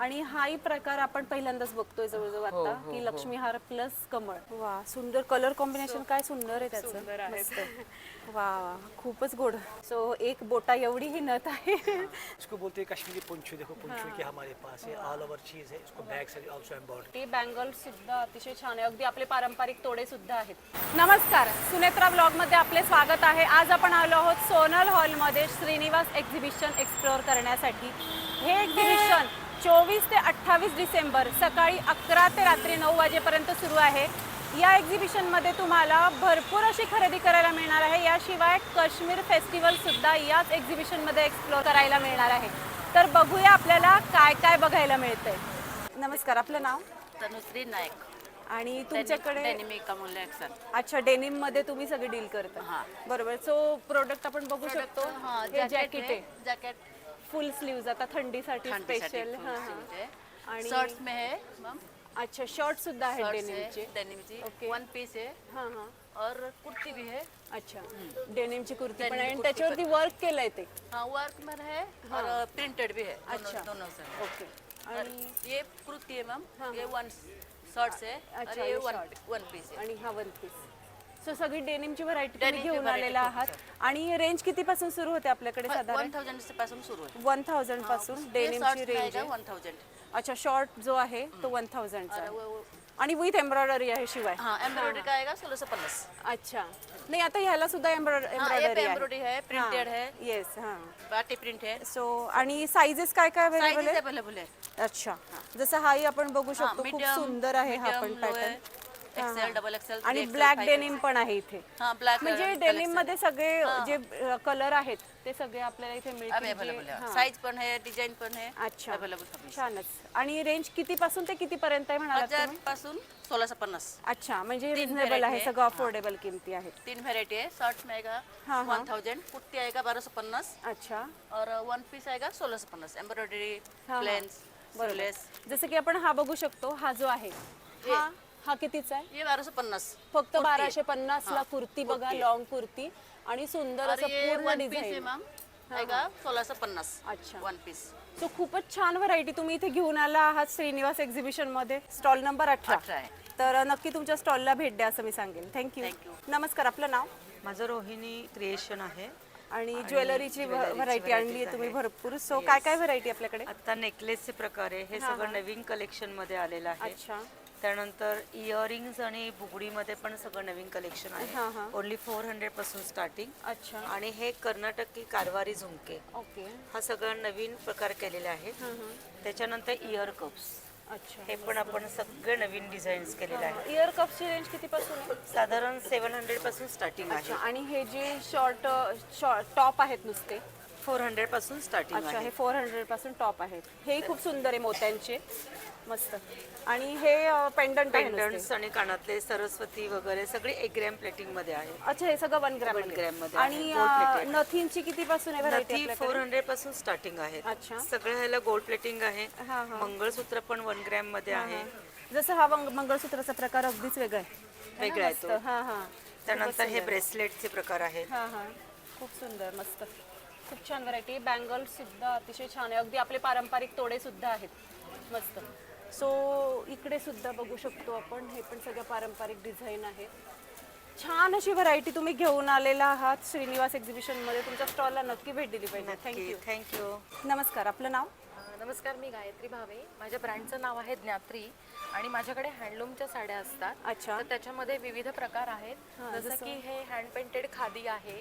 आणि हाही प्रकार आपण पहिल्यांदाच बघतोय जवळजवळ आता की लक्ष्मी हार प्लस कमळ. वा सुंदर कलर कॉम्बिनेशन काय सुंदर आहे त्याचं. मस्त. वा वा खूपच गोड. सो एक बोटा एवढी ही नथ आहे. इसको बोलते हैं कश्मीरी पंचू। देखो पंचू की हमारे पास है, ऑल ओवर चीज है। इसको बैक से आल्सो एम्बॉर्ड। हे बँगल सुद्धा अतिशय छान आहे. अगदी आपले पारंपरिक तोडे सुद्धा आहेत. नमस्कार, सुनेत्रा ब्लॉग मध्ये आपले स्वागत आहे. आज आपण आलो आहोत सोनल हॉल मध्ये श्रीनिवास एक्झिबिशन एक्सप्लोअर करण्यासाठी. हे एक्झिबिशन 24 ते 28 डिसेंबर सकाळी 11 ते रात्री 9 वाजेपर्यंत सुरू आहे. या एक्झिबिशनमध्ये तुम्हाला भरपूर अशी खरेदी करायला मिळणार आहे. याशिवाय काश्मीर फेस्टिवल सुद्धा याच एक्झिबिशनमध्ये एक्सप्लोअर करायला मिळणार आहे. तर बघूया आपल्याला काय काय बघायला मिळतंय. नमस्कार, आपलं नाव? तनुश्री नायक. आणि तुमच्याकडे डेनिमी कलेक्शन. अच्छा, डेनिम मध्ये तुम्ही सगळे डील करता. बरोबर. सो प्रोडक्ट आपण बघू शकतो. हे जॅकेट आहे, जैकेट फुल स्लीव्ज आता थंडीसाठी स्पेशल. आणि शर्ट्स में है मैम. अच्छा, शर्ट सुद्धा आहे डेनिमचे. डेनिमची ओके. वन पीस है. हां हां. और कुर्ती भी है. अच्छा, डेनिमची कुर्ती पण डेनिम आहे आणि कुर्ती त्याच्यावरती वर्क केलंय ते. हाँ, वर्क में है और प्रिंटेड भी है. अच्छा. दोनों से. ओके. और ये कुर्ती है मैम. ये वन शर्ट्स है. अच्छा, और ये शर्ट. वन पीस है. आणि हा वन पीस. सो सगळी डेनिमची व्हरायटी तुम्ही डेनिमची घेऊन variety आलेला आहात. आणि रेंज किती पासून सुरू होते आपल्याकडे साधारण? 1000 से पासून सुरू है. 1000 पासून डेनिमची रेंज आहे. 1000. अच्छा, शॉर्ट जो आहे तो 1000 चा आहे. आणि विथ एम्ब्रॉयडरी आहे शिवाय. हाँ, एम्ब्रॉयडरी का आएगा 1650. अच्छा, नाही आता ह्याला सुद्धा हाँ, ये एम्ब्रॉयडरी एम्ब्रॉयडरी है, प्रिंटेड है, येस. हां. बाटी प्रिंट है. सो आणि साइजेस काय काय अवेलेबल साइजेस आहे? अवेलेबल है. अच्छा, जसं हाही आपण बघू शकतो. खूप medium, सुंदर आहे हा पण पॅटर्न. एक्सेल, डबल एक्सेल, आणि ब्लॅक डेनिम पण आहे इथे. हाँ, ब्लॅक म्हणजे डेनिम मध्ये सगळे जे कलर आहेत ते सगळे आपल्याला इथे अवेलेबल मिळतील. है. साइज पण है, डिजाइन पण है. अच्छा, अवेलेबल. छानच. आणि रेंज किती पासून ते किती पर्यंत आहे म्हणालात 1000 तुम्ही? पासून 1650. अच्छा, म्हणजे तीन रिझनेबल variety आहे, आहे. सगळं अफोर्डेबल किमती आहेत. 3 वेरायटी है. शर्ट्स में आएगा हाँ, हाँ. 1000, कुर्ती आएगा 1250 अच्छा, और वन पीस आएगा 1650. एम्ब्रॉयडरी, हाँ. Plains, sleeveless. जसं की आपण हा बघू शकतो. हा जो आहे हा कितीचा आहे? ये 1250. फक्त 1250 ला कुर्ती बघा, कुर्ती. लॉंग कुर्ती आणि सुंदर और असं ये पूर्ण वन पीस है डिझाईन. मैम. आएगा 1650. अच्छा. One piece. सो खूपच छान व्हरायटी तुम्ही इथे घेऊन आला आहात श्रीनिवास एक्झिबिशन मध्ये. स्टॉल नंबर 18 आहे. तर नक्की तुमच्या स्टॉलला भेट द्या असं मी सांगेन. थँक्यू. Thank you. नमस्कार, आपलं नाव? माझं रोहिणी क्रिएशन आहे. आणि ज्वेलरीची व्हरायटी आणली आहे तुम्ही भरपूर. सो काय काय व्हरायटी आपल्याकडे? आता नेकलेसचे प्रकार आहे, हे सगळं नवीन कलेक्शन मध्ये आलेलं आहे. अच्छा. त्यानंतर इयरिंग्स आणि बुगडीमध्ये पण सगळं नवीन कलेक्शन आहे. ओनली 400 पासून स्टार्टिंग. अच्छा. आणि हे कर्नाटकी कारवारी झुमके, ओके. हा सगळा नवीन प्रकार केलेला आहे. त्याच्यानंतर इयर कप्स, अच्छा. हे पण आपण सगळे नवीन डिझाईन्स केलेले आहे. इयर कपची रेंज किती पासून आहे? साधारण 700 पासून स्टार्टिंग अच्छा. आहे. आणि हे जे शॉर्ट टॉप आहेत नुसते? 400 पासून स्टार्टिंग अच्छा, आहे. हे 400 पासून टॉप आहेत. हे खूप सुंदर आहे, मोत्यांचे मस्त. आणि हे पेंडंट आहे पेंडंट्स नुसते. आणि कानातले, सरस्वती वगैरे सगळे 1 ग्रॅम प्लेटिंग मध्ये आहे. अच्छा, हे सगळं 1 ग्रॅम 1 ग्रॅम मध्ये आणि आहे, gold plated. नथींची किती पासून आहे व्हरायटी नथी आपल्याकडे? 400 पासून स्टार्टिंग आहे. अच्छा. सगळ्या ह्याला गोल्ड प्लेटिंग आहे. हा, हा. मंगळसूत्र पण 1 ग्रॅम मध्ये आहे. जसं हा मंगळसूत्राचा प्रकार अगदीच वेगळा आहे. वेगळा आहे तो. हा हा. त्यानंतर हे ब्रेसलेटचे प्रकार आहेत. हा हा. खूप सुंदर, मस्त. खूप छान व्हरायटी. बँगल सुद्धा अतिशय छान आहे. अगदी आपले पारंपरिक तोडे सुद्धा आहेत. मस्त. सो इकडे सुद्धा बघू शकतो आपण. हे पण सगळं पारंपरिक डिझाईन आहे. छान अशी व्हरायटी तुम्ही घेऊन आलेला आहात श्रीनिवास एक्झिबिशन मध्ये. तुमच्या स्टॉलला नक्की भेट दिली पाहिजे. थँक्यू. थँक्यू. नमस्कार, आपलं नाव? नमस्कार, मी गायत्री भावे. माझ्या ब्रँडचं नाव आहे ज्ञात्री आणि माझ्याकडे हँडलूमच्या साड्या असतात. अच्छा. तर त्याच्यामध्ये विविध प्रकार आहेत. जसं की हे हँड पेंटेड खादी आहे,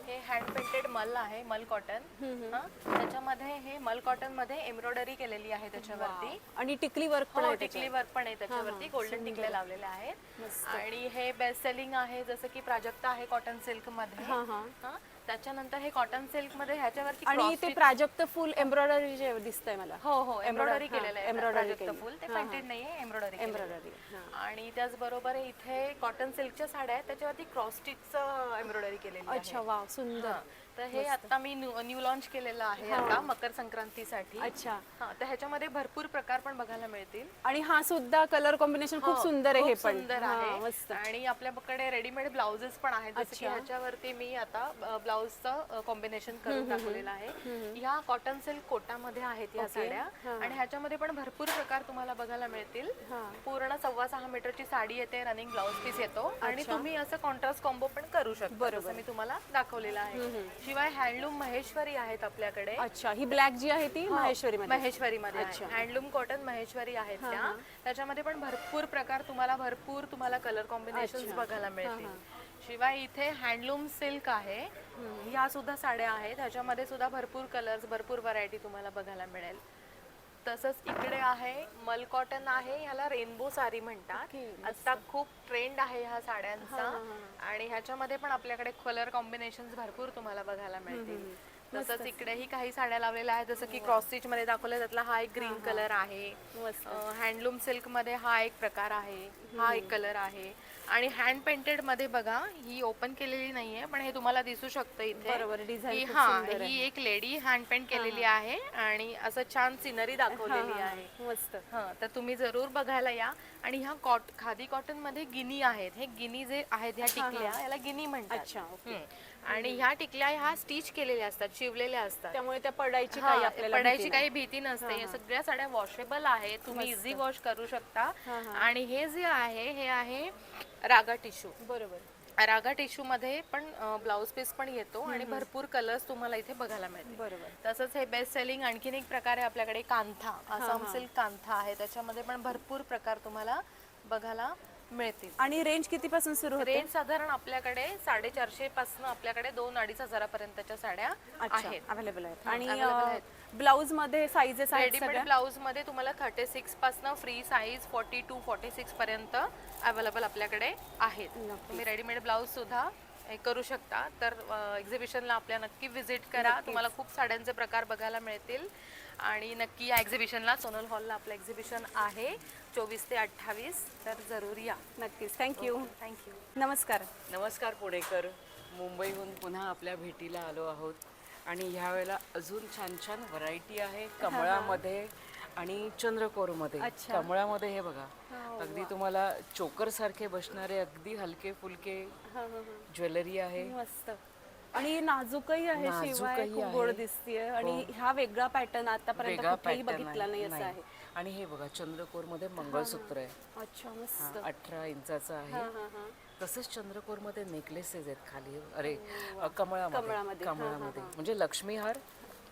हे हँड पेंटेड मल आहे, मल कॉटन. त्याच्यामध्ये हे मल कॉटन मध्ये एम्ब्रॉयडरी केलेली आहे त्याच्यावरती. आणि टिकली वर्क पण हो, आहे टिकली वर्क पण आहे त्याच्यावरती. गोल्डन टिकल्या लावलेल्या आहेत. आणि हे बेस्ट सेलिंग आहे, जसं की प्राजक्ता आहे कॉटन सिल्क मध्ये. हा. त्याच्यानंतर हे कॉटन सिल्क मध्ये ह्याच्यावरती आणि ते प्राजक्त फुल एम्ब्रॉयडरी जे दिसतंय मला. हो हो, एम्ब्रॉयडरी केलेलं आहे. एम्ब्रॉयडरी प्राजक्त फुल ते पेंटेड नाहीये, एम्ब्रॉयडरी. एम्ब्रॉयडरी. आणि त्याचबरोबर इथे कॉटन सिल्कच्या साड्या आहेत, त्याच्यावरती क्रॉस स्टिचचं एम्ब्रॉयडरी केलेली आहे. अच्छा, वाव, सुंदर. तर हे आता मी न्यू लॉन्च केलेलं आहे आता मकर संक्रांतीसाठी. अच्छा. हा, तर ह्याच्यामध्ये भरपूर प्रकार पण बघायला मिळतील. आणि हा सुद्धा कलर कॉम्बिनेशन खूप सुंदर आहे. हे खूप पण सुंदर हा, आहे. मस्त. आणि आपल्याकडे रेडीमेड ब्लाउजेस पण आहेत, जसं की ह्याच्यावरती मी आता ब्लाउजचं कॉम्बिनेशन करून दाखवलेलं आहे. ह्या कॉटन सिल्क कोटामध्ये आहेत ह्या साड्या, आणि ह्याच्यामध्ये पण भरपूर प्रकार तुम्हाला बघायला मिळतील. पूर्ण 6.25 मीटरची साडी येते, रनिंग ब्लाउज पीस येतो, आणि तुम्ही असं कॉन्ट्रास्ट कॉम्बो पण करू शकता, जसं मी तुम्हाला दाखवलेलं आहे. शिवाय हँडलूम महेश्वरी आहेत आपल्याकडे. अच्छा, ही ब्लॅक जी आहे ती महेश्वरीमध्ये. महेश्वरीमध्ये हँडलूम कॉटन महेश्वरी आहेत त्या. त्याच्यामध्ये पण भरपूर प्रकार तुम्हाला कलर कॉम्बिनेशन बघायला मिळतील. शिवाय इथे हँडलूम सिल्क आहे, ह्या सुद्धा साड्या आहेत, ह्याच्यामध्ये सुद्धा भरपूर कलर्स, भरपूर व्हरायटी तुम्हाला बघायला मिळेल. तसंच इकडे आहे मल कॉटन आहे, ह्याला रेनबो साडी म्हणतात. आता खूप ट्रेंड आहे ह्या साड्यांचा, आणि ह्याच्यामध्ये पण आपल्याकडे कलर कॉम्बिनेशन भरपूर तुम्हाला बघायला मिळतील. तसंच इकडेही काही साड्या लावलेल्या आहेत, जसं की क्रॉस स्टिच मध्ये दाखवलं, त्यातला हा एक ग्रीन कलर आहे. हँडलूम सिल्क मध्ये हा एक प्रकार आहे, हा एक कलर आहे. आणि हँड पेंटेड मध्ये बघा, ही ओपन केलेली नाहीये, पण हे तुम्हाला दिसू शकतं इथे. बरोबर, डिझाइन ही एक लेडी हँड पेंट केलेली आहे, आणि असं छान सिनरी दाखवलेली आहे. मस्त. तर तुम्ही जरूर बघायला या. आणि ह्या खादी कॉटन मध्ये गिनी आहेत, हे गिनी जे आहेत ह्या टिकल्या, याला गिनी म्हणतात. अच्छा. आणि ह्या टिकल्या ह्या स्टिच केलेल्या असतात, शिवलेल्या असतात, त्यामुळे त्या पडायची काही आपल्याला पडायची काही भीती नसते. या सगळ्या साड्या वॉशेबल आहेत, तुम्ही इझी वॉश करू शकता. आणि हे जे आहे, हे आहे रागा टिश्यू. बरोबर. रागा टिश्यू मध्ये पण ब्लाउज पीस पण येतो, आणि भरपूर कलर्स तुम्हाला इथे बघायला मिळतील. बरोबर. तसंच हे बेस्ट सेलिंग आणखीन एक प्रकार आहे आपल्याकडे, कांथा. आसाम सिल्क कांथा आहे, त्याच्यामध्ये पण भरपूर प्रकार तुम्हाला बघायला मिळतील. आणि रेंज किती पासून सुरू होते? रेंज साधारण आपल्याकडे 450 पासून आपल्याकडे 2-2.5 हजारापर्यंतच्या साड्या आहेत, अवेलेबल आहेत. आणि ब्लाउज मध्ये साइजेस आहेत रेडीमेड ब्लाउज मध्ये तुम्हाला 36 पासून फ्री साईज 42-46 पर्यंत अवेलेबल आपल्याकडे आहेत. तुम्ही रेडीमेड ब्लाउज सुद्धा करू शकता. तर एक्झिबिशनला आपल्या नक्की व्हिजिट करा, तुम्हाला खूप साड्यांचे प्रकार बघायला मिळतील. आणि नक्की या एक्झिबिशनला, सोनल हॉलला आपलं एक्झिबिशन आहे 24 ते 28, तर जरूर या. नक्कीच. थँक्यू. थँक्यू. नमस्कार. नमस्कार पुणेकर, मुंबईहून पुन्हा आपल्या भेटीला आलो आहोत. आणि ह्या वेळेला अजून छान छान व्हरायटी आहे कमळामध्ये आणि चंद्रकोरमध्ये. कमळामध्ये हे बघा, अगदी तुम्हाला चोकर सारखे बसणारे अगदी हलके फुलके ज्वेलरी आहे. मस्त. आणि नाजूकही आहे, शिवाय खूप गोड दिसतेय. आणि हा वेगळा पॅटर्न आतापर्यंत कुठेही बघितला नाही असा आहे. आणि हे बघा, चंद्रकोरमध्ये मंगळसूत्र आहे. अच्छा, मस्त. 18 इंचाचं आहे. तसंच चंद्रकोरमध्ये नेकलेसेस आहेत खाली. अरे, कमळामध्ये म्हणजे लक्ष्मीहार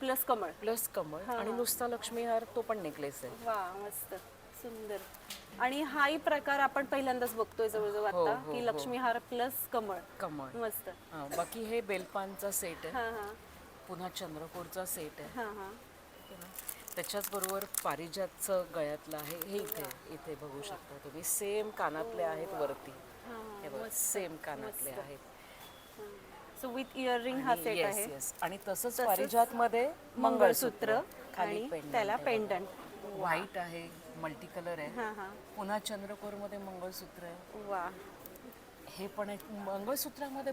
प्लस कमळ. प्लस कमळ, आणि नुसता लक्ष्मीहार तो पण नेकलेस आहे. वा, मस्त सुंदर. आणि हाही प्रकार आपण पहिल्यांदाच बघतोय जवळजवळ आता, की लक्ष्मीहार प्लस कमळ. मस्त. बाकी हे बेलपानचा सेट आहे, पुन्हा चंद्रकोरचा सेट आहे. त्याच्याच बरोबर पारिजातचं गळ्यातलं आहे, हे इथे बघू शकता तुम्ही. सेम कानातले आहेत वरती, हे बघा, सेम कानातले आहेत. सो विथ इयरिंग हा सेट आहे. आणि तसंच पारिजात मध्ये मंगळसूत्र आणि त्याला पेंडंट. व्हाईट आहे, मल्टी कलर आहे. पुन्हा चंद्रकोर मध्ये मंगळसूत्र आहे. वा. हे पण एक मंगळसूत्रामध्ये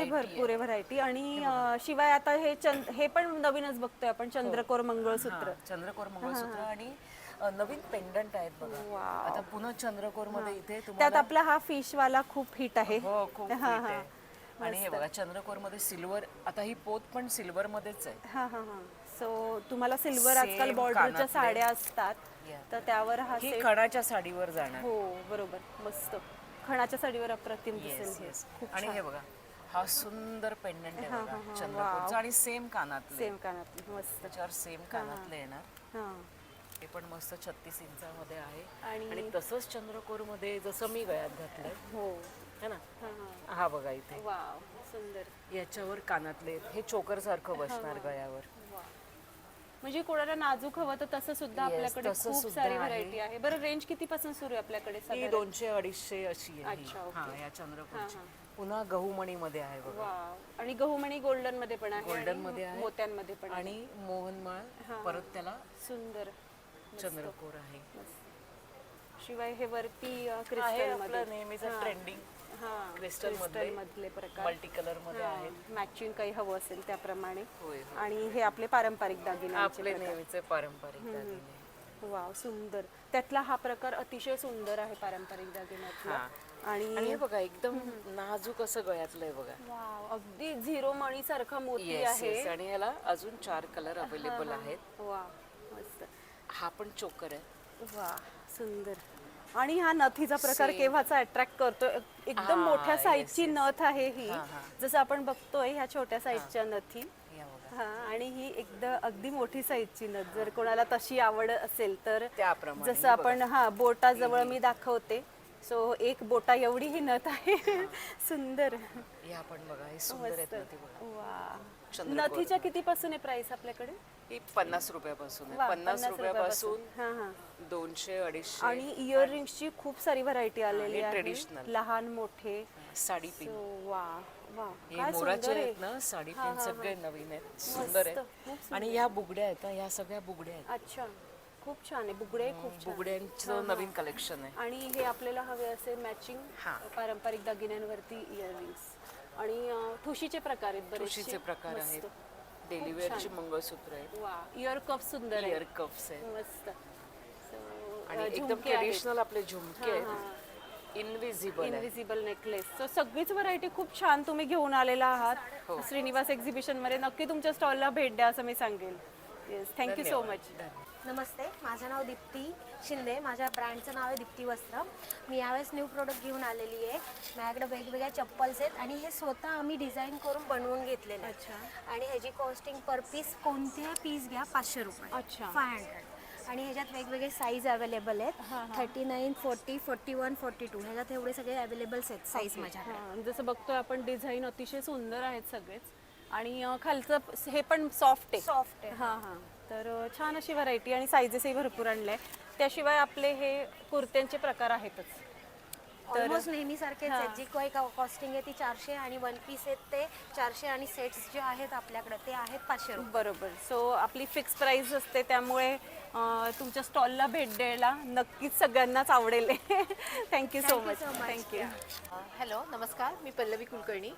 भरपूर आहे व्हरायटी. आणि शिवाय आता हे पण नवीनच बघतोय आपण, चंद्रकोर मंगळसूत्र. चंद्रकोर मंगळसूत्र आणि नवीन पेंडंट आहेत बघा. आता पुन्हा चंद्रकोर मध्ये इथे त्यात आपला हा फिश वाला खूप हिट आहे. हो, खूप हिट आहे. आणि हे बघा, चंद्रकोर मध्ये सिल्वर, आता ही पोत पण सिल्वर मध्येच आहे. सो तुम्हाला सिल्वर आजकाल बॉर्डरच्या साड्या असतात, तर त्यावर हा ही खणाच्या साडीवर जाणार. हो, बरोबर. मस्त. खणाच्या साडीवर अप्रतिम दिसेल हे. आणि हे बघा, हा सुंदर पेंडंट आहे बघा, चंद्रकोरचा, आणि सेम कानातले. मस्त. त्याच्यावर सेम कानातले येणार. हे पण मस्त 36 इंचामध्ये आहे. आणि तसंच चंद्रकोर मध्ये जसं मी गळ्यात घातलंय, हो है ना, हा बघा इथे. वाव, सुंदर. याच्यावर कानातले, हे चोकर सारखं बसणार गळ्यावर. म्हणजे कोणाला नाजूक हवं तर तसं सुद्धा आपल्याकडे खूप सारी व्हरायटी आहे. बरं, रेंज किती पासून सुरू आहे आपल्याकडे? 200-250 अशी आहे. या चंद्रकोरची. पुन्हा गहूमणी मध्ये आहे बघा. आणि गहूमणी गोल्डन मध्ये पण आहे, गोल्डन मध्ये आहे, मोत्यांमध्ये पण, आणि मोहनमाळ, परत त्याला सुंदर चंद्रकोर आहे. शिवाय हे वरती क्रिस्टल मध्ये नेहमीच ट्रेंडिंग क्रिस्टल मधले प्रकार मल्टी कलर मध्ये आहेत. मॅचिंग काही हवं असेल त्याप्रमाणे. होय आणि हे आपले पारंपरिक दागिने आपले नेहमीचे पारंपरिक दागिने. वाव सुंदर. त्यातला हा प्रकार अतिशय सुंदर आहे पारंपरिक दागिन्यातला. आणि आणि हे बघा एकदम नाजूक असं गळ्यातलं आहे बघा. वाव अगदी झिरो मणी सारखा मोती येस आहे. येस. आणि ह्याला अजून 4 कलर अवेलेबल आहेत. वा मस्त. हा पण चोकर आहे. वा सुंदर. आणि हा नथीचा प्रकार केव्हाचा अट्रॅक्ट करतो. एकदम मोठ्या साईजची नथ आहे ही. जसं आपण बघतोय ह्या छोट्या साईजच्या नथी. या बघा. हा आणि ही एकदम अगदी मोठी साईजची नथ. जर कोणाला तशी आवड असेल तर त्याप्रमाणे जसं आपण बोटाजवळ मी दाखवते. सो एक बोटा एवढी ही नथ आहे. सुंदर. या पण बघा हे सुंदर आहेत ना ते बघा. वा. चंद्रकोर. नथीच्या किती पासून आहे प्राइस आपल्याकडे. ही 50 रुपयापासून आहे. वा, 50 रुपयापासून हा हा. 200 250. आणि इयरिंग्सची खूप सारी व्हरायटी आलेली हे आहे. traditional. लहान मोठे. साडी पिन. वा वा हे काय मोराचे सुंदर आहेत आहे. ना साडी पिन सगळे नवीन आहेत. सुंदर खूप आहे. आणि ह्या बुगड्या आहेत ना ह्या सगळ्या बुगड्या आहेत. अच्छा खूप छान आहे. बुगडे खूप छान. बुगड्यांचं नवीन कलेक्शन आहे. आणि हे आपल्याला हवे असे मॅचिंग पारंपरिक दागिन्यांवरती इयरिंग्स. आणि ठुशीचे प्रकार आहेत बरेचसे. ठुशीचे प्रकार मस्त. आहेत. डेली वेअरची मंगळसूत्र आहेत. वा इयर कप सुंदर आहे. इयर कप्स आहेत. मस्त. आणि एकदम ट्रेडिशनल आपले झुमके आहेत. इनविजिबल आहे. Invisible necklace. सो सगळीच व्हरायटी खूप छान तुम्ही घेऊन आलेला आहात श्रीनिवास एक्झिबिशन मध्ये. नक्की तुमच्या स्टॉलला भेट द्या असं मी सांगेल. Yes thank you so much. नमस्ते, माझं नाव दीप्ती शिंदे. माझ्या ब्रँडचं नाव आहे दीप्ती वस्त्र. मी यावेळेस न्यू प्रोडक्ट घेऊन आलेली आहे. माझ्याकडे वेगवेगळ्या चप्पल्स आहेत आणि हे स्वतः आम्ही डिझाईन करून बनवून घेतलेले आहेत. आणि ह्याची कॉस्टिंग पर पीस कोणत्या पीस घ्या 500 रुपये. अच्छा. 500. आणि ह्याच्यात वेगवेगळे साईज अवेलेबल आहेत. 39, 40, 41, 42 ह्याच्यात एवढे सगळे अवेलेबल्स आहेत साईज माझ्याकडे. हां, जसं बघतोय आपण डिझाईन अतिशय सुंदर आहेत सगळेच. आणि खालचं हे पण सॉफ्ट आहे. सॉफ्ट आहे. हां हां. तर छान अशी व्हरायटी आणि साईजेसही भरपूर आणले. त्याशिवाय आपले हे कुर्त्यांचे प्रकार आहेतच. ऑलमोस्ट नेहमीसारखेच आहेत. जी काही कॉस्टिंग आहे ती 400 आणि 1 पीस आहेत ते 400 आणि सेट्स जे आहेत आपल्याकडे ते आहेत 500 रुपये. बरोबर. सो आपली फिक्स प्राइस असते त्यामुळे तुमच्या स्टॉलला भेट द्यायला नक्कीच सगळ्यांनाच आवडेल. Thank you so much. Thank you. Hello नमस्कार, मी पल्लवी कुलकर्णी.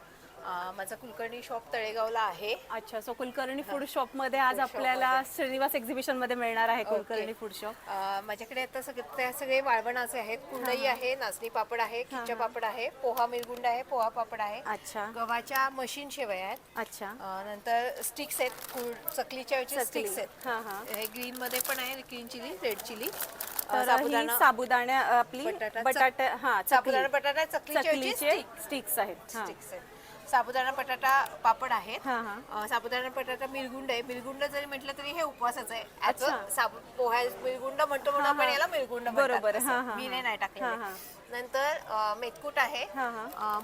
माझा कुलकर्णी शॉप तळेगावला आहे. अच्छा. सो कुलकर्णी फूड शॉप मध्ये आज आपल्याला श्रीनिवास एक्झिबिशन मध्ये मिळणार आहे कुलकर्णी फूड शॉप. माझ्याकडे आता सगळे वाळवणाचे आहेत. कुरडई आहे, नाचणी पापड आहे, खिच्चा पापड आहे, पोहा मिरगुंड आहे, पोहा पापड आहे. अच्छा. गव्हाच्या मशीन शेवया आहेत. अच्छा. नंतर स्टिक्स आहेत, चकलीच्या स्टिक्स आहेत. हां हां. हे ग्रीन मध्ये पण आहे, ग्रीन चिली, रेड चिली. तर ही साबुदाणा आपली बटाटा हां साबुदाणा बटाटा चकलीचे स्टिक्स आहेत. हां. स्टिक्स आहेत. साबुदाणा बटाटा पापड आहेत. हां साबुदाणा बटाटा मिरगुंड आहे. मिरगुंड जरी म्हटलं तरी हे उपवासाचं आहे. पोहा मिरगुंड म्हणतो म्हणून आपण याला मिरगुंड बरोबर. मी नाही टाकलं. नंतर मेथकूट आहे.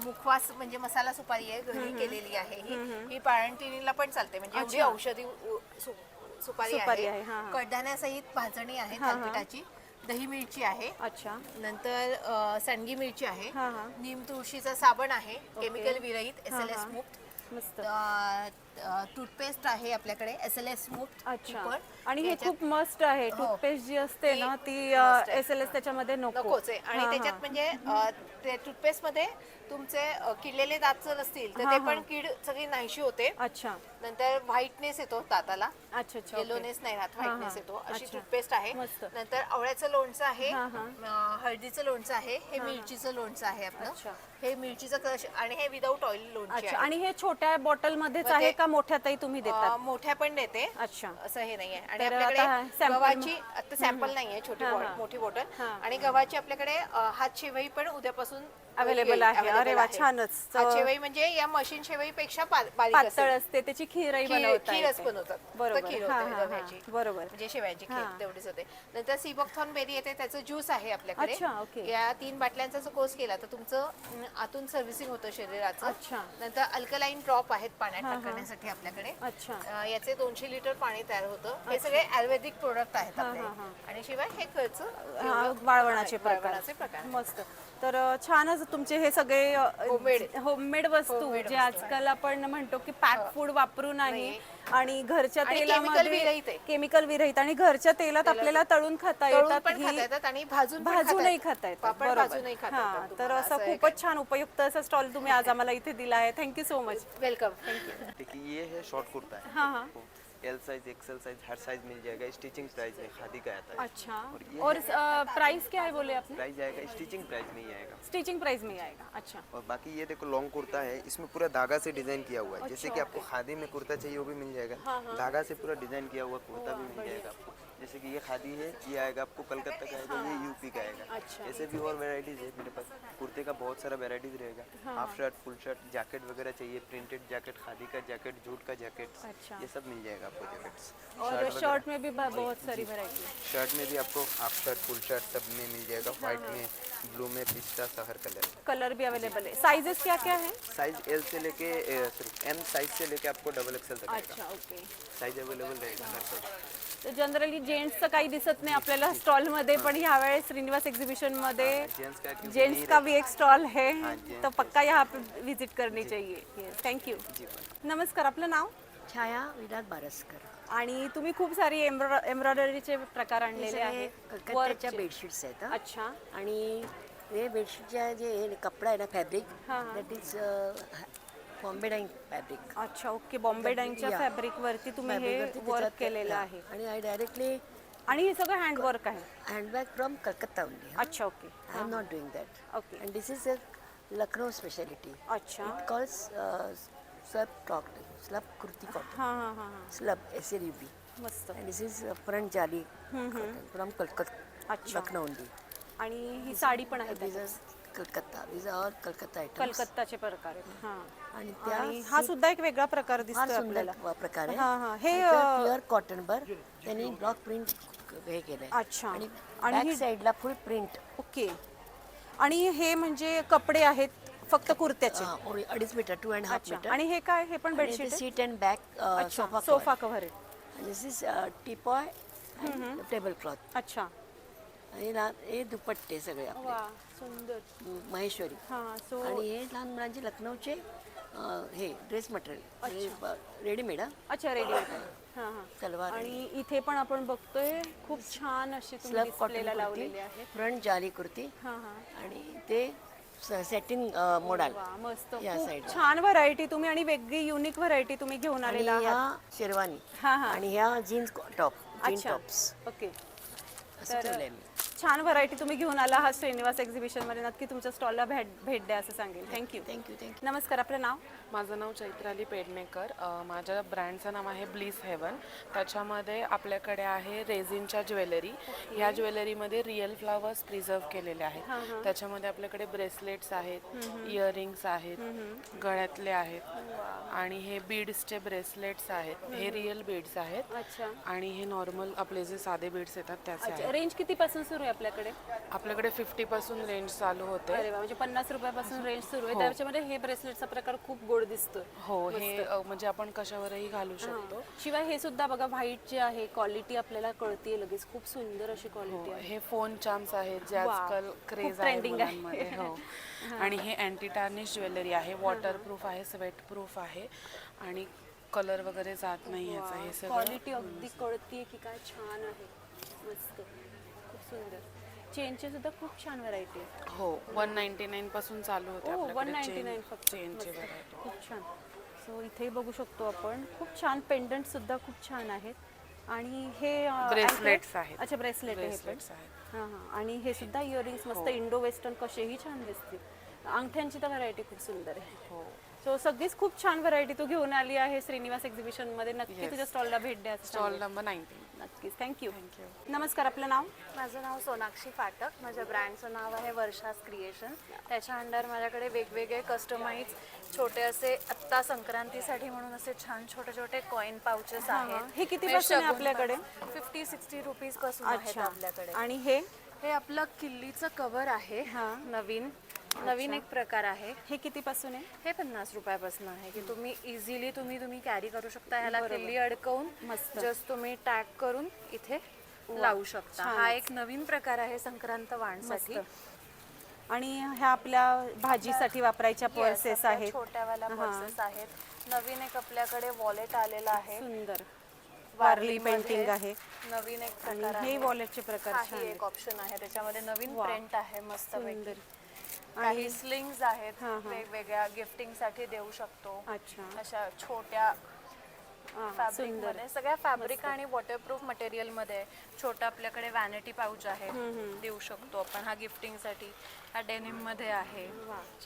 मुखवास म्हणजे मसाला सुपारी आहे, घरी केलेली आहे. ही पाळणतिणीला पण चालते, म्हणजे एवढी औषधी सुपारी आहे. कडधान्यासहित भाजणी आहे थालपिठाची. दही मिरची आहे. अच्छा. नंतर सांडगी मिरची आहे. नीम तुळशीचा साबण आहे, केमिकल विरहित, SLS मुक्त. मस्त. टूथपेस्ट आहे आपल्याकडे SLS मुक्त. अच्छा. आणि हे खूप मस्त आहे. टूथपेस्ट जी असते ना ती SLS त्याच्यामध्ये नकोच आहे. आणि त्याच्यात म्हणजे ते टूथपेस्ट मध्ये तुमचे किडलेले दात जर असतील तर ते पण कीड सगळी नाहीशी होते. अच्छा. नंतर व्हाईटनेस येतो दाताला. अच्छा अच्छा. येलोनेस नाही राहत, व्हाईटनेस येतो. अशी टूथपेस्ट आहे. मस्त. नंतर आवळ्याचं लोणचं आहे, हळदीचं लोणचं आहे, हे मिरचीचं लोणचं आहे आपलं. हे मिरचीचं क्रश आणि हे विदाऊट ऑइल लोणचं आहे. आणि हे छोट्या बॉटल मध्येच आहे का मोठ्यातही तुम्ही देतात. मोठ्या पण देते. अच्छा. असं हे नाहीये. आणि तर आपल्याकडे आता गव्हाची आता सॅम्पल नाहीये, मोठी बॉटल. आणि गव्हाची आपल्याकडे हात शेवई पण उद्यापासून अवेलेबल आहे. अरे वा छानच. हात शेवई म्हणजे या मशीन शेवईपेक्षा बारीक पातळ असते, त्याची खीरही बनवतात. खीरच बनवतात. बरोबर. खीर होते गव्हाची. बरोबर. म्हणजे शेवयाची खीर तेवढीच होते. नंतर सीबकथॉर्न बेरी येते, त्याचं ज्यूस आहे आपल्याकडे. अच्छा. ओके. या 3 बाटल्यांचा जो कोर्स केला तर तुमचं आतून सर्व्हिसिंग होतं शरीराचं. अच्छा. नंतर अल्कलाईन ड्रॉप आहेत पाण्यात टाकण्यासाठी आपल्याकडे. अच्छा. याचे 200 लिटर पाणी तयार होतं. हे सगळे आयुर्वेदिक प्रोडक्ट आहेत आपले. आणि शिवाय हे खर्च वाळवणाचे प्रकार. प्रकार. मस्त. तर छानच तुमचे हे सगळे होममेड वस्तू जे आजकाल आपण म्हणतो की पॅक फूड वापरू नाही आणि घरच्या तेलामध्ये केमिकल विरहित आणि घरच्या तेलात आपल्याला तळून खाता येतात आणि भाजून भाजूनही खाता येतात पापड बरोबर. भाजूनही खाता हां, येतात तर असं खूपच छान उपयुक्त असा स्टॉल तुम्ही आज आम्हाला इथे दिला आहे. Thank you so much. Welcome thank you. देखिए ये है शॉर्ट कुर्ता है हाँ हाँ एल साइज एक्सेल साइज हर साइज मिल जाएगा स्टिचिंग प्राइस में खादी का आता है अच्छा ये और प्राइस क्या है बोले आपने? प्राइस आएगा स्टिचिंग प्राइस में ही आएगा स्टिचिंग प्राइस में ही आएगा. अच्छा और बाकी ये देखो लॉन्ग कुर्ता है इसमें पूरा धागा से डिजाइन किया हुआ है जैसे कि आपको खादी में कुर्ता चाहिए वो भी मिल जाएगा धागा से पूरा डिजाइन किया हुआ कुर्ता भी मिल जाएगा आपको जैसे कि ये खादी है ये आएगा आपको कलकत्ता का आएगा ये यूपी का आएगा ऐसे भी और वेराइटीज है मेरे पास कुर्ते का बहुत सारा वेराइटीज रहेगा हाफ शर्ट फुल शर्ट जैकेट वगैरह चाहिए प्रिंटेड जैकेट खादी का जैकेट जूट का जैकेट ये सब मिल जाएगा आपको जैकेट्स और शर्ट में भी बहुत सारी वैरायटी है. शर्ट में भी आपको हाफ शर्ट फुल शर्ट सब में मिल जाएगा व्हाइट में ब्लू में पिस्ता हर कलर कलर भी अवेलेबल है. साइजेस क्या क्या है? साइज एल से लेके सॉरी एम साइज से लेके आपको डबल एक्सएल तक आएगा अच्छा ओके. साइज अवेलेबल रहेगा हर साइज तर जनरली जेंट्सचं काही दिसत नाही आपल्याला स्टॉलमध्ये पण ह्यावेळेस श्रीनिवास एक्झिबिशनमध्ये जेंट्स का क्योंकि जेंट्स का भी एक स्टॉल है gents तो पक्का यहाँ पे विजिट करनी चाहिए. थँक्यू. नमस्कार आपलं नाव? छाया विलास बारसकर. आणि तुम्ही खूप सारी एम्ब्रॉयडरीचे प्रकार आणलेले आहेत. कलकत्त्याच्या बेडशीट्स आहेत हं. अच्छा आणि हे बेडशीटच्या जे हे कपडा आहे ना fabric that is Bombay Dyeing fabric. अच्छा ओके. बॉम्बे डाईंगच्या फॅब्रिक वरती तुम्ही हे वर्क केलेलं आहे आणि आय डायरेक्टली आणि हे सगळं हँडवर्क आहे. Handbag from Calcutta only. अच्छा okay. I am not doing that. Okay. And this is a Lucknow speciality. अच्छा it calls slub kurti cotton. हां हां हां हां स्लब SLUB. मस्त. And this is front jali from Calcutta अच्छा. लखनौ ओनली. आणि ही साडी पण आहे दिस त्याच्यात. Is Calcutta. This are Calcutta items. कलकत्ताचे प्रकार आहेत. हां आणि आणि हा सुद्धा एक वेगळा प्रकार फार दिसतोय सुंदर आपल्याला. प्रकार आहे. हां हां हे प्युअर कॉटन वर त्यांनी ब्लॉक प्रिंट हे केलंय. अच्छा. आणि आणि बॅक ही- साईडला फुल प्रिंट. ओके. आणि हे म्हणजे कपडे आहेत फक्त कुर्त्याचे. 2.5 मीटर 2.5 अच्छा. मीटर. आणि हे काय? हे पण बेडशीट आहे? Seat and back sofa sofa cover आहे. दिस इज टीपॉय टेबल क्लॉथ. अच्छा. हे दुपट्टे सगळे आपले वा सुंदर. महेश्वरी. हां सो आणि हे लहान मुलांचे लखनौचे हे ड्रेस मटेरियल रेडीमेड. अच्छा रेडीमेड. हां हां. सलवार आणि इथे पण आपण बघतोय खूप छान अशी तुम्ही स्लब कॉटन डिस्प्लेला लावलेली कुर्ती आहे. फ्रंट जाली कुर्ती हां हां. आणि ते सेटिंग मोडाल. वा मस्त. या खूप साईडला. छान व्हरायटी तुम्ही आणि वेगळी युनिक व्हरायटी तुम्ही घेऊन आणि आलेला आहात. ह्या शेरवानी हां हां. आणि ह्या जीन्स टॉप जीन अच्छा. Tops okay. असं ठेवलंय मी. छान व्हरायटी तुम्ही घेऊन आला आहात श्रीनिवास एक्झिबिशनमध्ये. नक्की तुमच्या स्टॉलला भेट द्या असं सांगेल. थँक्यू. थँक्यू. नमस्कार आपलं नाव? माझं नाव चैत्राली पेडणेकर. माझ्या ब्रँडचं नाव आहे ब्लिस हेवन. त्याच्यामध्ये आपल्याकडे आहे रेझिनच्या ज्वेलरी. ह्या ज्वेलरीमध्ये रिअल फ्लावर्स प्रिझर्व केलेले आहेत. त्याच्यामध्ये आपल्याकडे ब्रेसलेट्स आहेत, इयरिंग्स आहेत, गळ्यातले आहेत आणि हे बीड्सचे ब्रेसलेट्स आहेत. हे रिअल बीड्स आहेत अच्छा. आणि हे नॉर्मल आपले जे साधे बीड्स येतात त्याचे आहेत. रेंज कितीपासून सुरू आहे आपल्याकडे? आपल्याकडे 50 पासून रेंज चालू होते. अरे वा, म्हणजे 50 रुपयापासून रेंज सुरू आहे. त्याच्यामध्ये हे ब्रेसलेटचा प्रकार खूप गोड दिसतोय. हो हे म्हणजे आपण कशावरही घालू शकतो. शिवाय हे सुद्धा बघा व्हाईट जे आहे क्वालिटी आपल्याला कळते लगेच. खूप सुंदर अशी क्वालिटी आहे. हे फोन चार्म्स आहेत जे आजकाल क्रेज आहे मुलांमध्ये. हो आणि हे अँटी टार्निश ज्वेलरी आहे. वॉटरप्रूफ आहे, स्वेट प्रूफ आहे आणि कलर वगैरे जात नाही याचा. हे सगळं क्वालिटी अगदी कळतीये की काय छान आहे. मस्त खूप सुंदर. चेनचे सुद्धा खूप छान व्हरायटी आहे. हो 199 पासून चालू होते हो आपल्याकडे 199 फक्त. चेनची मस्त. व्हरायटी. खूप छान. सो इथे बघू शकतो आपण खूप छान पेंडंट सुद्धा खूप छान आहेत. आणि हे ब्रेसलेट्स आहेत. अच्छा ब्रेसलेट आहे हे पण. ब्रेसलेट्स आहेत. हां हां. आणि हे सुद्धा इयरिंग्स मस्त इंडो वेस्टर्न कसेही छान दिसतील. अंगठ्यांची तर व्हरायटी खूप सुंदर आहे. हो सो सगळीच खूप छान व्हरायटी तू घेऊन आली आहे श्रीनिवास एक्झिबिशनमध्ये. नक्की तुझ्या स्टॉलला भेट द्या. Stall number 19. नक्कीच. थँक्यू. नमस्कार आपलं नाव? माझं नाव सोनाक्षी फाटक. माझ्या ब्रँडचं नाव आहे वर्षास क्रिएशन. त्याच्या अंडर माझ्याकडे वेगवेगळे कस्टमाइज छोटे असे आत्ता संक्रांतीसाठी म्हणून असे छान छोटे छोटे कॉइन पाउचेस आहेत. हे कितीपासून आहे आपल्याकडे? 50-60 रुपीज पासून आहेत आपल्याकडे. आणि हे आपलं किल्लीचं कव्हर आहे. नवीन एक प्रकार आहे. हे कितीपासून आहे? हे 50 रुपयापासून आहे की तुम्ही इझिली तुम्ही कॅरी करू शकता. ह्याला किल्ली अडकवून मस्त. जस्ट तुम्ही टॅग करून इथे लावू शकता. हा एक नवीन प्रकार आहे संक्रांत वाणसाठी. आणि ह्या आपल्या भाजीसाठी वापरायच्या Yes, पर्सेस आपल्या आहेत. छोट्यावाल्या पर्सेस आहेत. नवीन एक आपल्याकडे वॉलेट आलेला आहे. सुंदर वारली वारलीमध्ये पेंटिंग आहे नवीन एक आणि प्रकार हे आहे. वॉलेटचे प्रकार हाही छान एक आहेत. ऑप्शन आहे. त्याच्यामध्ये नवीन वा. प्रिंट आहे मस्त सुंदर काही स्लिंग्स आहेत वेगवेगळ्या गिफ्टिंग साठी देऊ शकतो. अच्छा अशा छोट्या फॅब्रिक सुंदर मध्ये सगळ्या फॅब्रिक आणि वॉटरप्रूफ मटेरियल मध्ये छोटा आपल्याकडे वॅनिटी पाऊच आहे देऊ शकतो आपण हा गिफ्टिंग साठी. हा डेनिम मध्ये आहे.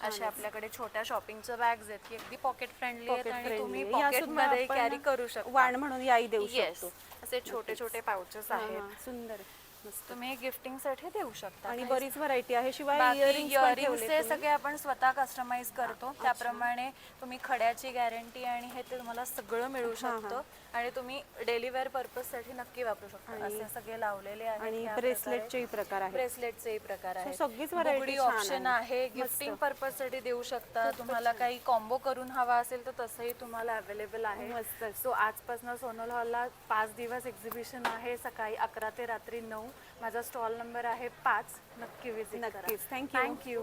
असे आपल्याकडे छोट्या शॉपिंगच्या बॅग्स आहेत की अगदी पॉकेट फ्रेंडली आहेत आणि तुम्ही पॉकेट मध्ये कॅरी करू शकता. वाण म्हणून याही देऊ येस शकतो. असे छोटे छोटे पाउचेस आहेत. हा, सुंदर मस्त. तुम्ही गिफ्टिंग साठी देऊ शकता. आणि बरीच व्हरायटी आहे. शिवाय बाकी इयरिंग्स इयरिंग्सचे सगळे आपण स्वतः कस्टमाइज करतो. त्याप्रमाणे तुम्ही खड्याची गॅरंटी आणि हे ते तुम्हाला सगळं मिळू शकतं आणि तुम्ही डेली वेअर पर्पज साठी नक्की वापरू शकता. असे सगळे लावलेले आहेत. आणि ब्रेसलेटचे प्रकार आहेत. ब्रेसलेटचे प्रकार आहेत. सगळीच variety छान ऑप्शन आहे. आहे. गिफ्टिंग पर्पज साठी देऊ शकता. तुम्हाला काही कॉम्बो करून हवा असेल तर तसंही तुम्हाला अवेलेबल आहे. मस्त. सो आजपासून सोनल हॉलला 5 दिवस एक्झिबिशन आहे. सकाळी 11 ते रात्री 9. माझा स्टॉल नंबर आहे 5. नक्की विजिट करा. नक्कीच. थँक्यू. थँक्यू.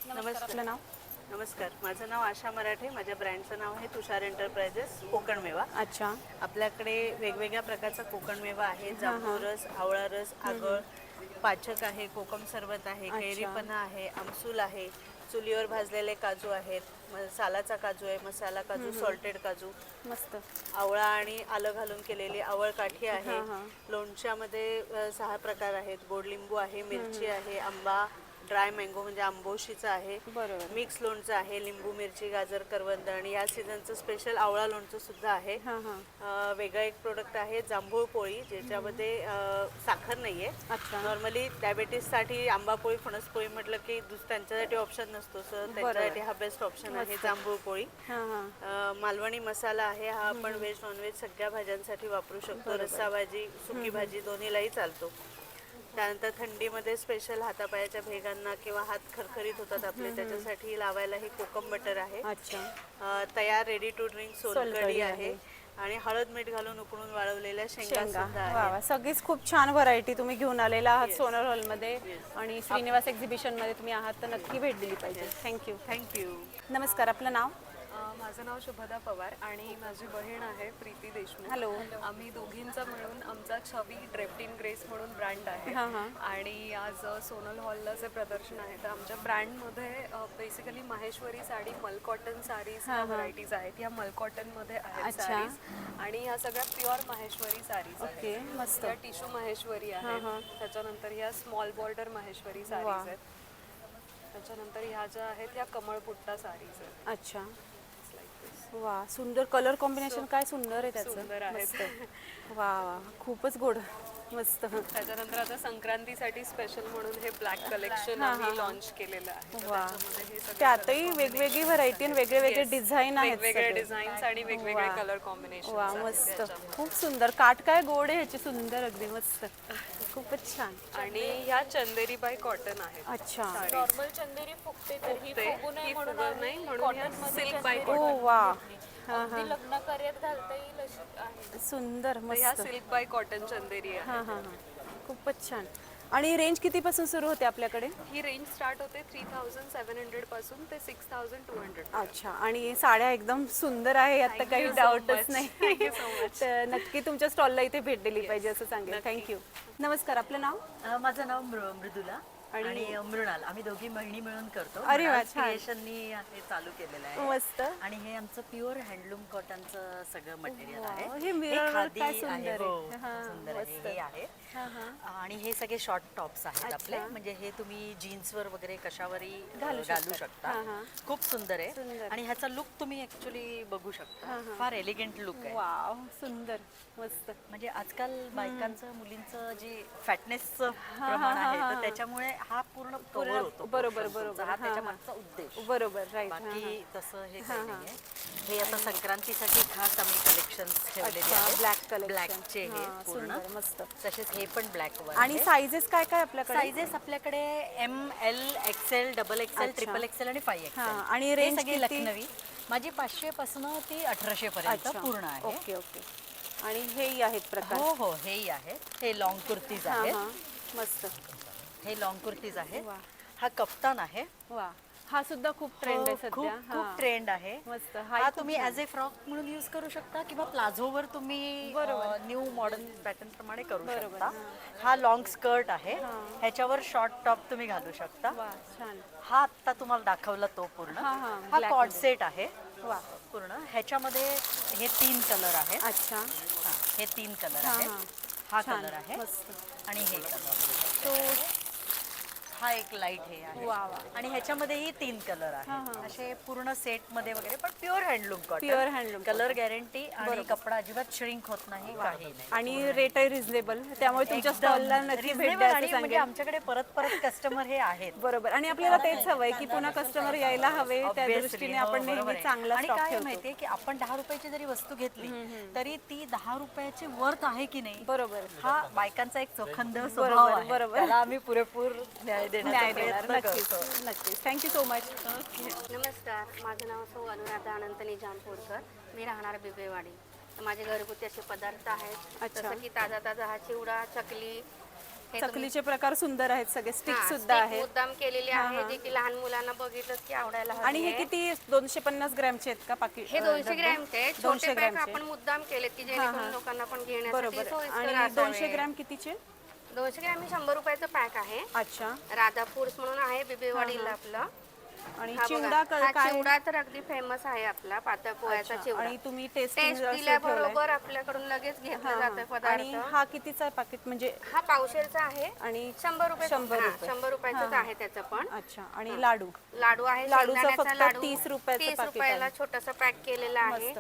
नमस्कार. आपलं नाव? नमस्कार, माझं नाव आशा मराठे. माझ्या ब्रँडचं नाव आहे तुषार एंटरप्राइजेस कोकण मेवा. अच्छा आपल्याकडे वेगवेगळ्या प्रकारचा कोकण मेवा आहे. जांभूळ रस, आवळा रस, आगळ, पाचक आहे, कोकम सरबत आहे, कैरीपणा आहे, आमसूल आहे, चुलीवर भाजलेले काजू आहेत, सालाचा काजू आहे, मसाला काजू, सॉल्टेड काजू, मस्त आवळा आणि आलं घालून केलेली आवळ काठी आहे. लोणच्यामध्ये 6 प्रकार आहेत. गोड लिंबू आहे, मिरची आहे, आंबा, ड्राय मँगो म्हणजे आंबोशीचं आहे, बरोबर. मिक्स लोणचं आहे, लिंबू, मिरची, गाजर, करवंद आणि या सीझनचं स्पेशल आवळा लोणचं सुद्धा आहे. वेगळा एक प्रोडक्ट आहे जांभूळ पोळी, ज्याच्यामध्ये साखर नाहीये. नॉर्मली डायबेटीससाठी आंबा पोळी, फणस पोळी म्हटलं की त्यांच्यासाठी ऑप्शन नसतो, सर त्यांच्यासाठी हा बेस्ट ऑप्शन आहे जांभूळ पोळी. मालवणी मसाला आहे. हा आपण व्हेज नॉनव्हेज सगळ्या भाज्यांसाठी वापरू शकतो. रस्सा भाजी, सुकी भाजी दोन्हीलाही चालतो. त्यानंतर थंडीमध्ये स्पेशल हातापायाच्या भेगांना किंवा हात खरखरीत होतात आपले, त्याच्यासाठी लावायला हे कोकम बटर आहे. तयार रेडी टू ड्रिंक सोलकढी आहे आणि हळद मीठ घालून उकळून वाळवलेल्या शेंगा सुद्धा आहेत. सगळीच खूप छान व्हरायटी तुम्ही घेऊन आलेला आहात सोनल हॉलमध्ये आणि श्रीनिवास एक्झिबिशन मध्ये तुम्ही आहात तर नक्की भेट दिली पाहिजे. थँक्यू. थँक्यू. नमस्कार. आपलं नाव? माझं नाव शुभदा पवार आणि माझी बहीण आहे प्रीती देशमुख. हॅलो. आम्ही दोघींचा मिळून आमचा छवी ड्रेप्ड इन ग्रेस म्हणून ब्रँड आहे आणि आज सोनल हॉलला जे प्रदर्शन आहे तर आमच्या ब्रँडमध्ये बेसिकली माहेश्वरी साडी, मलकॉटन साडीज ह्या व्हरायटीज आहेत. ह्या मलकॉटनमध्ये आहेत साडीज आणि ह्या सगळ्या प्युअर माहेश्वरी साडीज आहेत. मस्त. ह्या टिश्यू माहेश्वरी आहेत. त्याच्यानंतर ह्या स्मॉल बॉर्डर माहेश्वरी साडीज आहेत. त्याच्यानंतर ह्या ज्या आहेत ह्या कमळपुट्टा साडीज आहेत. अच्छा. वा, सुंदर कलर कॉम्बिनेशन काय सुंदर आहे त्याचं. सुंदर आहे. वा वा, खूपच गोड, मस्त. त्याच्यानंतर आता संक्रांतीसाठी स्पेशल म्हणून हे ब्लॅक कलेक्शन आम्ही लॉन्च केलेलं आहे. वा, त्यातही वेगवेगळी व्हरायटी आणि वेगळे वेगळे डिझाईन आहेत. वेगवेगळे डिझाईन्स आणि वेगवेगळे कलर कॉम्बिनेशन. वा, मस्त, खूप सुंदर. काठ काय गोड आहे ह्याची, सुंदर, अगदी मस्त, खूपच छान. आणि ह्या चंदेरी बाय कॉटन आहे. अच्छा. नॉर्मल चंदेरी फुगते तर ही फुगू नये म्हणून नाही म्हणून ह्या सिल्क बाय ओ वा, अगदी लग्न कार्यात घालता येईल अशी आहे. सुंदर, ह्या मस्त. सिल्क बाय कॉटन चंदेरी आहे. खूपच छान. आणि रेंज कितीपासून सुरू होते आपल्याकडे? ही रेंज स्टार्ट होते 3700 पासून ते 6200. अच्छा. आणि साड्या एकदम सुंदर आहे, आता काही डाऊटच नाही. तर नक्की तुमच्या स्टॉलला इथे भेट दिली पाहिजे असं सांगेल. थँक्यू. नमस्कार. आपलं नाव? माझं नाव मृदुला आणि मृणाल. आम्ही दोघी बहिणी मिळून करतो. अरे वा, छान. क्रिएशननी हे चालू केलेलं आहे. मस्त. आणि हे आमचं प्युअर हँडलूम कॉटनचं सगळं मटेरियल आहे. हे मिरर खादी काय सुंदर आहे. हो, आहे. सुंदर आहे. हे आहे. आणि हे सगळे शॉर्ट टॉप्स आहेत आपले, म्हणजे हे तुम्ही जीन्सवर वगैरे कशावरही घालू शकता. खूप सुंदर आहे आणि ह्याचा लुक तुम्ही ऍक्च्युली बघू शकता. फार एलिगंट लुक आहे. वाव, सुंदर, मस्त. म्हणजे आजकाल बायकांचं, मुलींचं जे फॅटनेसचं प्रमाण आहे तर त्याच्यामुळे हा पूर्ण कव्हर होतो. बरोबर बरोबर. हा त्याच्या मागचा उद्देश. बरोबर, राईट. बाकी तसं हे काही नाहीये. हे आता संक्रांतीसाठी खास आम्ही कलेक्शन ठेवलेले आहेत. ब्लॅक कलर, ब्लॅकचे हे पूर्ण, मस्त. तसेच हे पण ब्लॅक वर. आणि साईजेस काय काय आपल्याकडे? साईजेस आपल्याकडे ML, XL, XXL, XXL आणि 5XL. आणि रेंज सगळी लखनवी. माझी 500 पासून ती 1800 पर्यंत पूर्ण आहे. Okay okay. आणि हेही आहेत प्रकार? हो हो, हेही आहेत. हे लॉंग कुर्तीज आहेत. मस्त. हे लॉंग कुर्तीज आहेत. हा कप्तान आहे. वा, हा सुद्धा खूप ट्रेंड आहे खूप सध्या. खूप ट्रेंड आहे. मस्त. हा तुम्ही ॲज ए फ्रॉक म्हणून यूज करू शकता किंवा प्लाझोवर तुम्ही न्यू मॉडर्न पॅटर्न प्रमाणे करू शकता. हा लॉंग स्कर्ट आहे. ह्याच्यावर शॉर्ट टॉप तुम्ही घालू शकता. वा, छान. हा आता तुम्हाला दाखवला तो पूर्ण. हा कॉर्ड सेट आहे. वा, पूर्ण ह्याच्यामध्ये हे 3 कलर आहेत. अच्छा. हे 3 कलर आहेत. हा कलर आहे आणि हे कलर. तो हा एक लाईट हे आहे. वा वा. आणि ह्याच्यामध्येही 3 कलर आहेत. असे पूर्ण सेट मध्ये वगैरे, पण pure handloom cotton. Pure handloom. Colour guarantee आणि कपडा अजिबात श्रिंक होत नाही, काही नाही. आणि रेटही रिझनेबल, त्यामुळे तुमच्या स्टॉलला नक्की भेट Reasonable द्यायचं आणि म्हणजे सांगेल. आमच्याकडे परत परत कस्टमर हे आहेत. बरोबर. आणि आपल्याला तेच हवंय की पुन्हा कस्टमर यायला हवे, त्या Obviously, दृष्टीने हो, आपण बरोबर नेहमी आहे. चांगला आणि स्टॉक काय ठेवतो. माहितीये की आपण 10 रुपयाची जरी वस्तू घेतली तरी ती 10 रुपयाची वर्थ आहे की नाही. बरोबर. हा बायकांचा एक चोखंद स्वभाव आहे. बरोबर. त्याला आम्ही पुरेपूर न्याय देण्याचा देणार. प्रयत्न नक्कीच करतो. नक्कीच. Thank you so much. नमस्कार, माझं नाव सौ अनुराधा अनंत निजामपूरकर. मी राहणार बिबेवाडी. तर माझे घरगुती असे पदार्थ आहेत, जसं की ताजा ताजा हा चिवडा, चकली. हे चकलीचे प्रकार सुंदर आहेत सगळे. स्टिक हा, सुद्धा stick आहेत. मुद्दाम केलेले आहे, जे की लहान मुलांना बघितलं की आवडायला हवी आणि हे आहे. किती 250 ग्रॅमचे आहेत का पाकिट? हे 200 ग्रॅमचे आहेत. 200 छोटे पॅक ग्रॅमचे. आपण मुद्दाम केलेत की जेणेकरून लोकांना पण घेण्यासाठी बरोबर. सोयीस्कर आणि असावे. 200 ग्रॅम कितीचे? 200 ग्रॅम हे 100 रुपयाचं पॅक आहे. अच्छा. राधा फूड्स म्हणून आहे बिबेवाडीला आपलं. आणि हा चिवडा बघा, हा काय? चिवडा तर अगदी फेमस आहे आपला, पातळ पोह्याचा चिवडा. आणि तुम्ही टेस्ट टेस्ट दिल्याबरोबर आपल्याकडून लगेच घेतलं जातं पदार्थ. आणि हा कितीचा पाकिट म्हणजे? हा पावशेरचा आहे आणि 100 रुपये. 100 रुपयाचाच आहे त्याचं पण. अच्छा. आणि लाडू? लाडू आहे, लाडूचं शेंगदाण्याचा फक्त लाडू 30 रुपयाचं 30 पाकिट रुपयाला आहे. छोटंसं पॅक केलेलं आहे.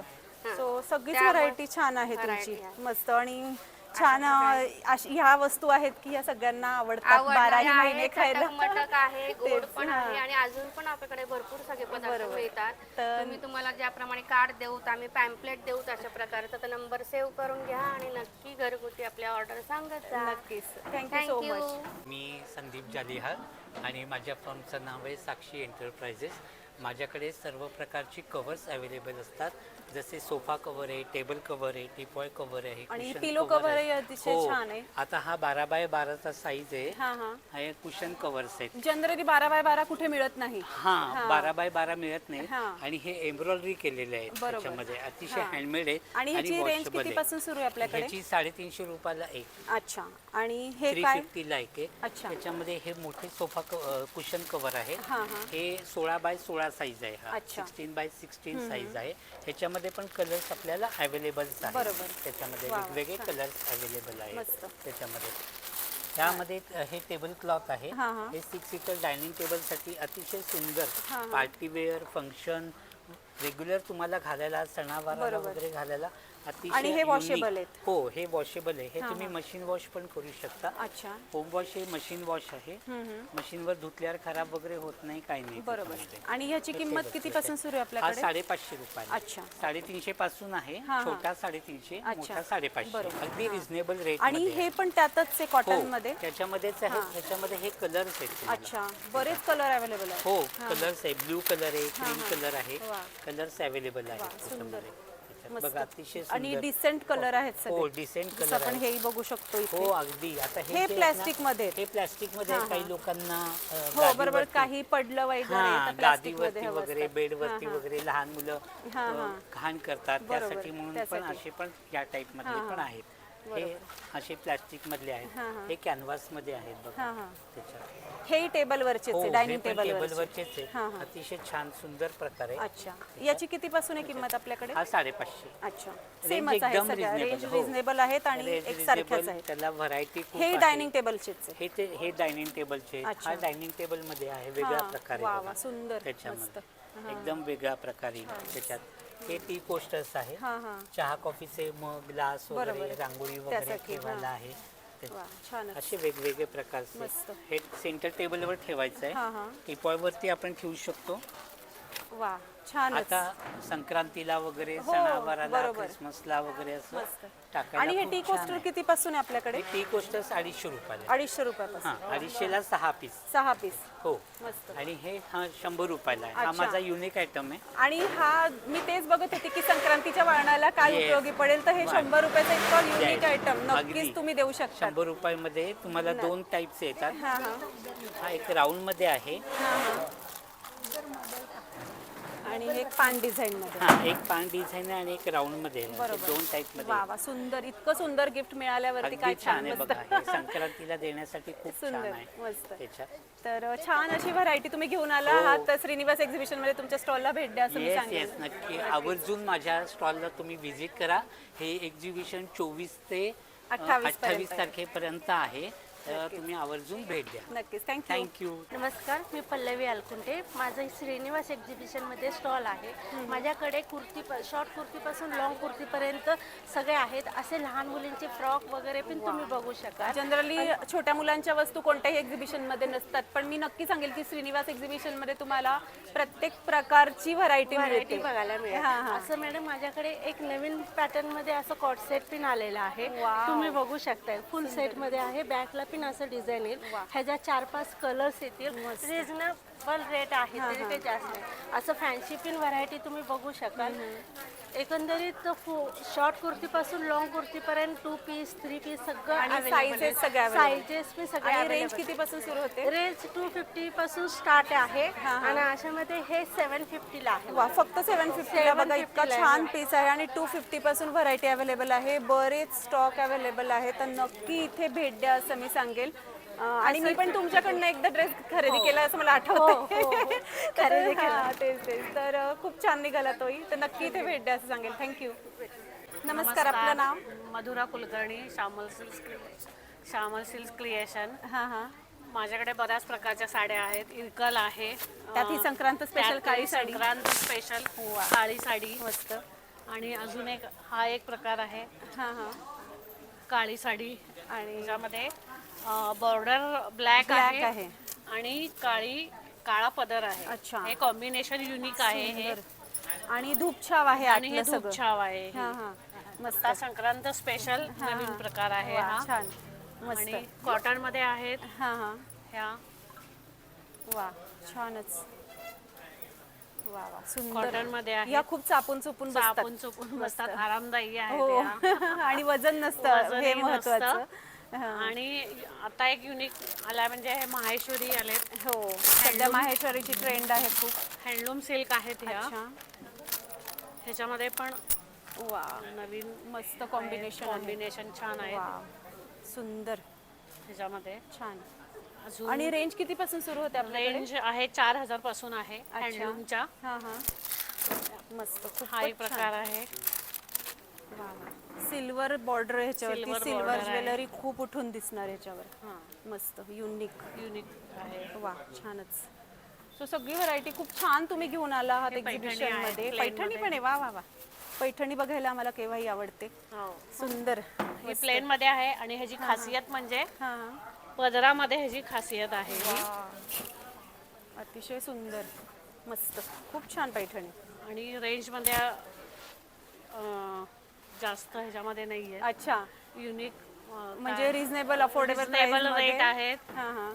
सो सगळीच त्यामुळे व्हरायटी छान आहे variety तुमची. आहे. मस्त. आणि छान ह्या वस्तू आहेत की ह्या सगळ्यांना आवडतात 12ही महिने खायला. मटक आहे, गोड तेच, पण आहे आणि अजून पण आपल्याकडे भरपूर सगळे पदार्थ मिळतात. तुम्ही तुम्हाला ज्याप्रमाणे कार्ड देऊ, आम्ही पॅम्पलेट देऊ, अशा प्रकारचा तर नंबर सेव्ह करून घ्या आणि नक्की घरगुती आपल्या ऑर्डर सांगत जा. नक्कीच. Thank you so much. मी संदीप जालिहार आणि माझ्या फर्मचं नाव आहे साक्षी एंटरप्राइजेस. माझ्याकडे सर्व प्रकारची कवर्स अवेलेबल असतात, जसे सोफा कवर आहे, टेबल कवर आहे, टीपॉय कवर आहे, आणि कुशन पिलो कवर कवर अतिशय छान आहे. आता हा 12 बाय 12चा साईज आहे. हा हा. हे कुशन कवर्स आहेत. जनरली 12 बाय 12 कुठे मिळत नाही. हा, 12 बाय 12 मिळत नाही. हा. आणि हे एम्ब्रॉयडरी केलेले आहेत त्याच्यामध्ये, अतिशय हँडमेड आहेत आणि ह्याची रेंज वॉशेबल किती पासून सुरू आहे आपल्याकडे? ह्याची 350 रुपयाला एक. अच्छा. आणि हे काय? 350 ला एक आहे. अच्छा. त्याच्यामध्ये हे मोठे सोफा कुशन कवर आहे. हा हा. हे 16 बाय 16 साईज आहे. हा अच्छा. 16 बाय 16 साईज आहे. ह्याच्यामध्ये पण कलर्स आपल्याला अवेलेबल आहेत. बरोबर. त्याच्यामध्ये वा, वेगवेगळे छान. कलर्स अवेलेबल आहेत मस्त. त्याच्यामध्ये. त्यामध्ये हे टेबल क्लॉथ आहे. हा, हा. हे 6 सीटर डायनिंग टेबलसाठी अतिशय सुंदर हा, हा. पार्टीवेअर, फंक्शन, रेग्युलर तुम्हाला घालायला, सणावाराला वगैरे घालायला अतिशय आणि हे unique. वॉशेबल आहेत? हो, हे वॉशेबल आहे. हे तुम्ही मशीन वॉश पण करू शकता. अच्छा. होम वॉश हे मशीन वॉश आहे. मशीनवर धुतल्यावर खराब वगैरे होत नाही, काही नाही. बरोबर. त्याच्यामध्ये. आणि ह्याची किंमत किती पासून सुरू आहे हा आपल्याकडे? 550 रुपये. अच्छा. 350 पासून आहे. हा, हा. छोटा 350, अच्छा. मोठा 550. बरोबर. अगदी रिझनेबल रेट. आणि हे पण त्यातच आहे कॉटन मध्ये? त्याच्यामध्येच आहे. त्याच्यामध्ये हे कलर्स आहेत तुम्हाला. अच्छा. बरेच कलर अवेलेबल आहेत. हो, कलर्स आहे. ब्ल्यू कलर आहे, क्रीम कलर आहे. वा. कलर्स अवेलेबल आहेत सुंदर. त्याच्यामध्ये. मस्त. बघा, अतिशय आणि सुंदर. डिसेंट कलर आहेत सगळे. हो, डिसेंट जसं कलर आपण आहे. हेही बघू शकतो इथे. हो, अगदी. आता हे जे आहेत ना, प्लास्टिक मध्ये. हे प्लास्टिक मध्ये आहे. काही लोकांना हो, बरोबर. काही पडलं वगैरे तर प्लास्टिक मध्ये गादीवरती वगैरे, बेडवरती वगैरे लहान मुलं घाण करतात, त्यासाठी म्हणून पण असे पण या टाईप मधले पण आहेत. हे असे प्लास्टिक मधले आहेत. हे कॅनव्हास मध्ये आहेत बघा. त्याच्यात हे टेबलवरचे डायनिंग टेबलवरचेच आहे. अतिशय छान सुंदर प्रकारे. अच्छा. याची किती पासून आहे किंमत आपल्याकडे? हा 550. अच्छा. सेमच आहे सगळ्या. रेंज रिझनेबल आहेत आणि एकसारख्याच आहेत. त्याला व्हरायटी खूप. हे डायनिंग टेबलचेच आहे. हे डायनिंग टेबलचे. हा डायनिंग टेबल मध्ये आहे वेगळ्या प्रकारे. वा वा, सुंदर. त्याच्यामध्ये एकदम वेगळ्या प्रकारे त्याच्यात. हे टी कोस्टर्स आहे. चहा कॉफीचे मग, ग्लास वगैरे, रांगोळी वगैरे ठेवायला आहे. असे वेगवेगळे प्रकारचे. हे सेंटर टेबलवर ठेवायचं आहे. टीपॉय वरती आपण ठेवू शकतो. वा छानच. आता संक्रांतीला वगैरे हो, सणावाराला बरोबर. क्रिसमसला वगैरे असं मस्त. टाकायला आणि हे खूप टी छान कोस्टर आहे. किती पासून आहे आपल्याकडे? टी कोस्टर 250 रुपयाला 250 रुपयापासून. हा 250ला 6 पीस 6 पीस. हो. मस्त. आणि हे 100 रुपयाला आहे. हा अच्छा. माझा युनिक आयटम आहे. आणि हा मी तेच बघत होते की संक्रांतीच्या वाणाला काय Yes. उपयोगी पडेल, तर हे वा. 100 रुपयाचा इतका युनिक Yes. आयटम अगदी. नक्कीच तुम्ही देऊ शकता. 100 रुपयामध्ये तुम्हाला 2 टाईप्स येतात. हा हा हा एक राऊंड मध्ये आहे. आणि हे एक पान डिझाईन मध्ये. हा एक पान डिझाईन आहे आणि एक राऊंड मध्ये आहे. बरोबर. 2 टाईप मध्ये वा वा सुंदर, इतकं सुंदर गिफ्ट मिळाल्यावरती काय अगदी छान छान आहे मस्त. बघा. हे संक्रांतीला देण्यासाठी खूप छान सुंदर आहे मस्त. त्याच्यात. तर छान अशी व्हरायटी तुम्ही घेऊन आला हो. आहात. तर श्रीनिवास एक्झिबिशन मध्ये तुमच्या स्टॉलला भेट द्या असं मी येस सांगेन. येस नक्की आवर्जून माझ्या स्टॉलला तुम्ही व्हिजिट करा. हे एक्झिबिशन 24 ते 28 28 तारखेपर्यंत आहे. तर तुम्ही आवर्जून भेट द्या. नक्कीच. थँक्यू. थँक्यू. नमस्कार, मी पल्लवी अलकुंटे. माझं श्रीनिवास एक्झिबिशनमध्ये स्टॉल आहे. माझ्याकडे शॉर्ट कुर्तीपासून लॉंग कुर्तीपर्यंत सगळे आहेत. असे लहान मुलींचे फ्रॉक वगैरे पण तुम्ही बघू शकता. जनरली छोट्या मुलांच्या वस्तू कोणत्याही एक्झिबिशन मध्ये नसतात, पण मी नक्की सांगेल की श्रीनिवास एक्झिबिशन मध्ये तुम्हाला प्रत्येक प्रकारची व्हरायटी बघायला मिळेल. असं मॅडम माझ्याकडे एक नवीन पॅटर्न मध्ये असं कॉट सेट पिन आलेला आहे. तुम्ही बघू शकता. फुल सेट मध्ये आहे. बॅकला पिन असं डिझाईन येईल. ह्याच्या 4-5 कलर्स येतील. रिजनेबल रेट आहे, तरी काही जास्त नाही. असं फॅन्सी पिन व्हरायटी तुम्ही बघू शकाल. एकंदरीत शॉर्ट कुर्तीपासून लॉंग कुर्तीपर्यंत 2 पीस 3 पीस सगळं आणि साईजेस सगळ्या साईजेस पण सगळे आणि रेंज किती पासून सुरू होते? रेंज 250 पासून स्टार्ट आहे आणि अशामध्ये हे 750 ला आहे. वा फक्त 750 ला बघा, इतका 750 छान पीस आहे आणि 250 पासून व्हरायटी अवेलेबल आहे. बरेच स्टॉक अवेलेबल आहे. तर नक्की इथे भेट द्या असं मी सांगेल. आणि मी पण तुमच्याकडनं एकदा ड्रेस खरेदी केला असं मला आठवतं. खरेदी केला तेच तेच. तर खूप छान निघाला तोही. तर नक्की इथे भेट द्या असं सांगेल. थँक्यू. नमस्कार, आपलं नाव? Madhura Kulkarni, Shyamal silk creation. हां हां. माझ्याकडे बऱ्याच प्रकारच्या साड्या आहेत. इरकल आहे, त्यात ही संक्रांत स्पेशल काळी साडी. संक्रांत स्पेशल काळी साडी मस्त. आणि अजून एक हा एक प्रकार आहे. हां हां. काळी साडी आणि त्याच्यामध्ये बॉर्डर ब्लॅक आहे आणि काळा पदर आहे. अच्छा. हे कॉम्बिनेशन युनिक आहे. हे आणि धूपछाव आहे आणि हे आतलं सगळं. धूपछाव आहे. हां हां. मस्त. संक्रांत स्पेशल नवीन प्रकार आहे वा, हा. छान मस्त. आणि कॉटन मध्ये आहेत. हां हां. ह्या वा छानच. वा वा सुंदर. कॉटन मध्ये आहे. या खूप चापून चुपून बसतात. चापून चुपून बसतात. आरामदायी आहे. हो. आणि वजन नसतं, हे महत्वाचं. आणि आता एक युनिक आला म्हणजे हे माहेश्वरी आले. हो सध्या माहेश्वरीची ट्रेंड आहे खूप. हँडलूम सिल्क आहेत ह्या. ह्याच्यामध्ये पण वा नवीन मस्त कॉम्बिनेशन छान आहे. सुंदर. ह्याच्यामध्ये छान. अजून आणि रेंज किती पासून सुरू होते आपल्याकडे? रेंज आहे 4000 पासून आहे हँडलूमच्या. हां हां. मस्त. खूप हा एक प्रकार आहे. सिल्वर बॉर्डर ह्याच्यावरती. Silver सिल्वर border आहे. ज्वेलरी खूप उठून दिसणार ह्याच्यावर. मस्त युनिक आहे. वा छानच. सो सगळी व्हरायटी खूप छान तुम्ही घेऊन आला आहात एक्झिबिशन मध्ये. पैठणी पण आहे. वा वा वा. पैठणी बघायला आम्हाला केव्हाही आवडते. सुंदर. हे प्लेन मध्ये आहे आणि ह्याची खासियत म्हणजे पदरामध्ये ह्याची खासियत आहे. अतिशय सुंदर मस्त. खूप छान पैठणी. आणि रेंज मध्ये जास्त ह्याच्यामध्ये नाहीये. अच्छा. युनिक म्हणजे रिझनेबल अफोर्डेबल रेट आहेत.